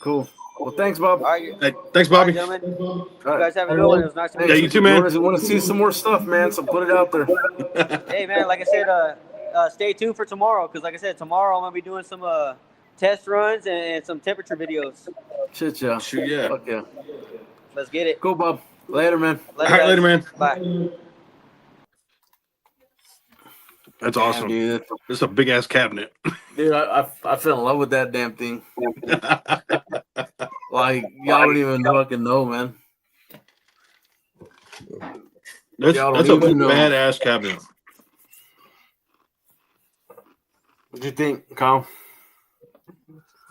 Cool. Well, thanks, Bob. All right. Hey, thanks, Bobby. All right, gentlemen. You guys have a good one. It was nice to meet you. you. Yeah, you too, man. You want to see some more stuff, man, so put it out there. Hey, man, like I said, stay tuned for tomorrow because, like I said, tomorrow I'm going to be doing some test runs and some temperature videos. Shit, yeah. Shoot, yeah. Fuck yeah. Let's get it. Cool, Bob. Later, man. All right, later, man. Bye. That's awesome. Dude. It's a big-ass cabinet. Dude, I fell in love with that damn thing. Like, y'all don't even fucking know, man. That's a badass cabinet. What'd you think, Kyle?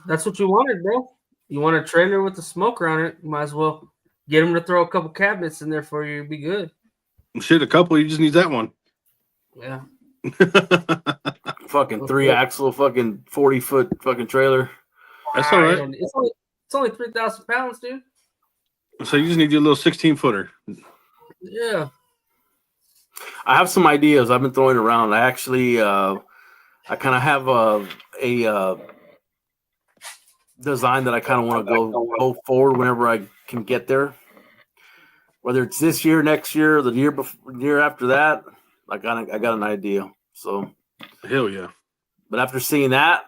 That's what you wanted, bro. You want a trailer with a smoker on it, you might as well get him to throw a couple cabinets in there for you. It'd be good. Shit, a couple. You just need that one. Yeah. Fucking 3-axle, fucking 40-foot fucking trailer. That's all right. It's only 3,000 pounds, dude. So you just need your little 16-footer. Yeah. I have some ideas I've been throwing around. I actually, I kind of have a design that I kind of want to go forward whenever I can get there. Whether it's this year, next year, the year after that, I got an idea. So, hell yeah! But after seeing that,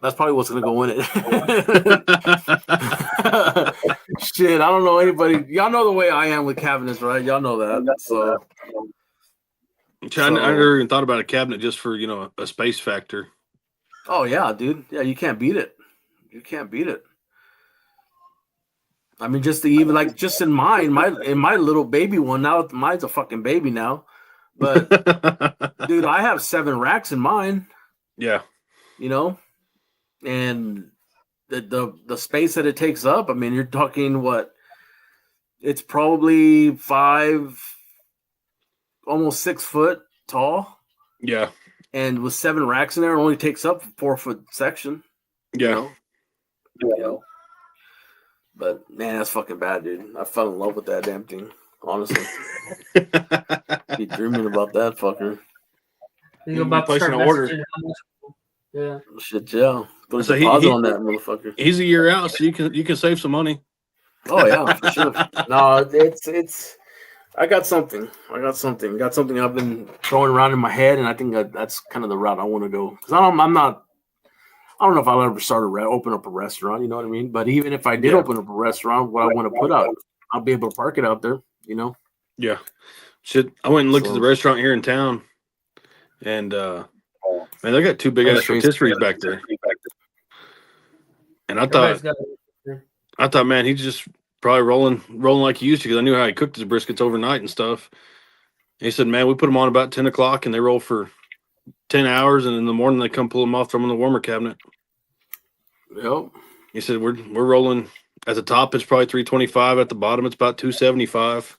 that's probably what's going to go in it. Shit, I don't know anybody. Y'all know the way I am with cabinets, right? Y'all know that. So, I never even thought about a cabinet just for a space factor. Oh yeah, dude. Yeah, you can't beat it. You can't beat it. I mean, just in mine, my little baby one now. Mine's a fucking baby now, but dude, I have 7 racks in mine. Yeah, you know, and the space that it takes up. I mean, you're talking what? It's probably 5, almost 6 foot tall. Yeah, and with 7 racks in there, it only takes up a 4-foot section. Yeah. You know? But man, that's fucking bad, dude. I fell in love with that damn thing. Honestly, be dreaming about that fucker. You're about to placing start an order. messaging how much- Yeah. Shit, yeah. Put a So deposit on that motherfucker. He's a year out, so you can save some money. Oh yeah, for sure. No, it's. I got something. Got something I've been throwing around in my head, and I think that's kind of the route I want to go. Because I don't know if I'll ever open up a restaurant. You know what I mean? But even if I did open up a restaurant, what I want to put out, I'll be able to park it out there. You know? Yeah. Shit, I went and looked at the restaurant here in town, and man, they got 2 big ass rotisseries back there. And I thought, man, he's just probably rolling like he used to, because I knew how he cooked his briskets overnight and stuff. And he said, man, we put them on about 10 o'clock, and they roll for 10 hours, and in the morning they come pull them off, throw them in the warmer cabinet. Yep. He said we're rolling at the top. It's probably 325. At the bottom, it's about 275.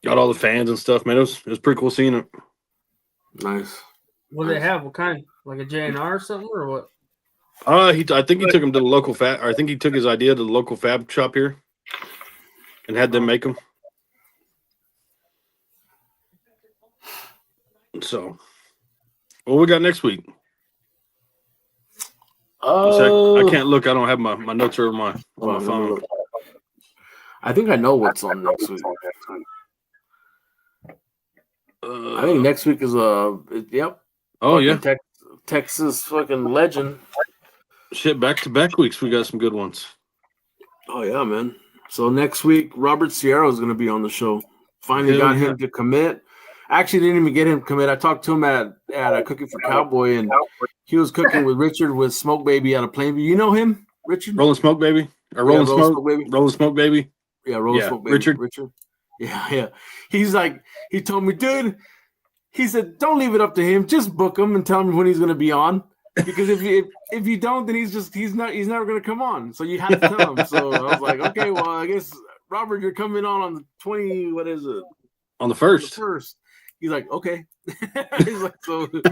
Got all the fans and stuff, man. It was pretty cool seeing it. Nice. What do they have? What kind? Like a J&R or something, or what? I think he took him to the local fab. Or I think he took his idea to the local fab shop here, and had them make them. So, what we got next week? I can't look. I don't have my notes are on my phone. I think I know what's on next week. I think next week is yep. Oh yeah, Texas fucking legend. Shit, back-to-back weeks we got some good ones. Oh yeah, man. So next week, Robert Sierra is going to be on the show. Finally got him to commit. Actually, didn't even get him to commit. I talked to him at a Cooking for Cowboy, and he was cooking with Richard with Smoke Baby out of Plainview. You know him, Richard? Rolling Smoke Baby? Or Rolling Smoke Baby? Rolling Smoke Baby? Yeah, Rolling Smoke Baby. Richard. Yeah. He's like, he told me, dude, he said, don't leave it up to him. Just book him and tell him when he's going to be on. Because if you don't, then he's never going to come on. So you have to tell him. So I was like, okay, well, I guess, Robert, you're coming on the 20, what is it? On the first. He's like, okay. He's like, so he's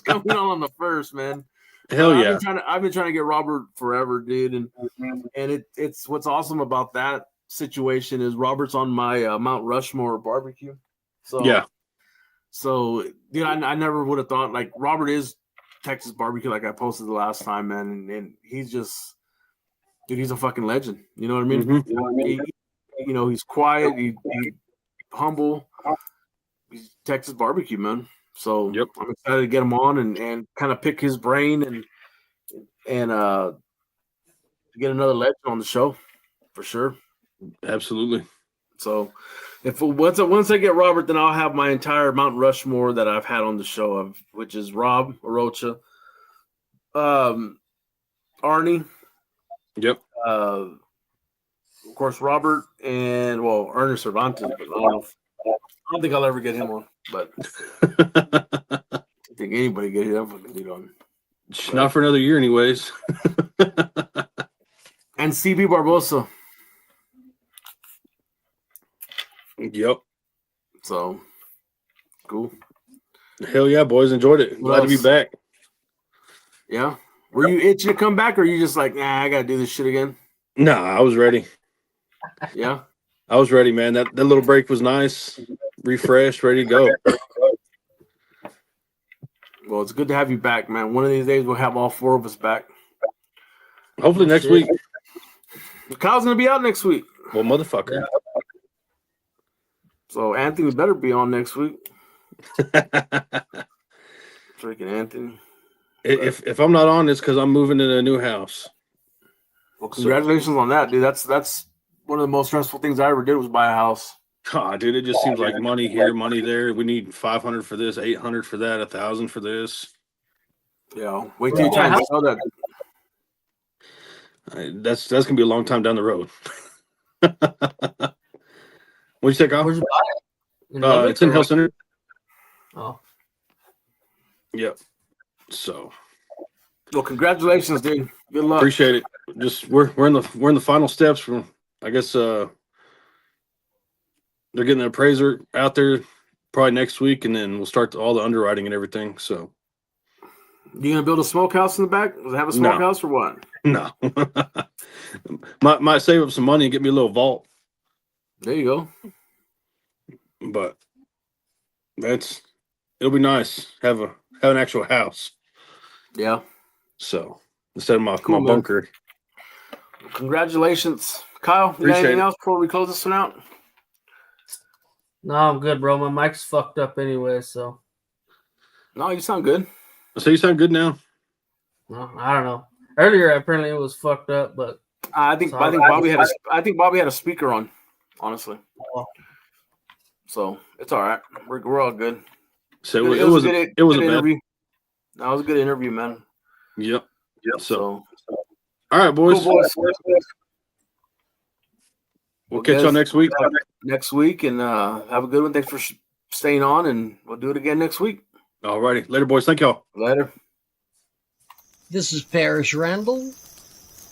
coming on the first, man. Hell yeah. I've been trying to get Robert forever, dude. And it's what's awesome about that situation is Robert's on my Mount Rushmore barbecue. So yeah. So, dude, I never would have thought, like, Robert is Texas barbecue, like I posted the last time, man. And he's just, dude, he's a fucking legend. You know what I mean? Mm-hmm. You know what I mean? He's quiet. He humble. He's Texas barbecue, man. So I'm excited to get him on and kind of pick his brain and get another legend on the show for sure. Absolutely. So once I get Robert, then I'll have my entire Mount Rushmore that I've had on the show, which is Rob Arocha, Arnie, yep, of course Robert, and Ernest Cervantes. But I don't think I'll ever get him on. But I think anybody get him fucking dude on. Not for another year, anyways. And CB Barbosa. Yep. So cool. Hell yeah, boys, enjoyed it. Glad to be back. Yeah. Were you itching to come back, or are you just like, nah, I gotta do this shit again? Nah, I was ready. Yeah. I was ready, man. That little break was nice. Refreshed, ready to go. Well, it's good to have you back, man. One of these days we'll have all 4 of us back. Hopefully next week. Kyle's gonna be out next week. Well, motherfucker. So Anthony better be on next week. Freaking Anthony. If I'm not on, it's because I'm moving in a new house. Well, congratulations on that, dude. That's one of the most stressful things I ever did was buy a house. Dude, it just seems like money here, money there. We need $500 for this, $800 for that, $1,000 for this. Yeah, wait till you try to sell that. That's gonna be a long time down the road. What'd you say, Kyle? Where'd you buy it? In Lubbock It's in or Hell what? Center. Oh, Yep. So Well, congratulations, dude. Good luck. appreciate it. Just we're in the final steps from, I guess, they're getting the appraiser out there probably next week, and then we'll start all the underwriting and everything. So You gonna build a smokehouse in the back? Does it have a No. smokehouse or what? no, might save up some money and get me a little vault, There you go. but it'll be nice have an actual house. Yeah. So instead of my Cool, man. bunker. Congratulations, Kyle. You got Appreciate anything it. else before we close this one out? no, I'm good, bro. My mic's fucked up anyway, so No, you sound good. So you sound good now. no, I don't know. Earlier, apparently it was fucked up, but I think Sorry. Bobby had a speaker on. Honestly, oh, so it's all right. We're all good. So It it was wasn't a good it wasn't bad. interview. That was a good interview, man. Yep. So So all right, boys. cool, boys. We'll catch y'all next week. Next week, and have a good one. Thanks for staying on, and we'll do it again next week. All righty. Later, boys. Thank y'all. Later. This is Parrish Randall,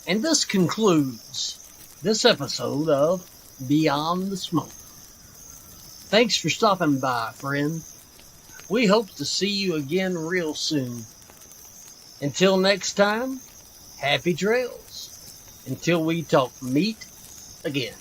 and this concludes this episode of Beyond the Smoke. Thanks for stopping by, friend. We hope to see you again real soon. Until next time, happy trails. Until we talk meat again.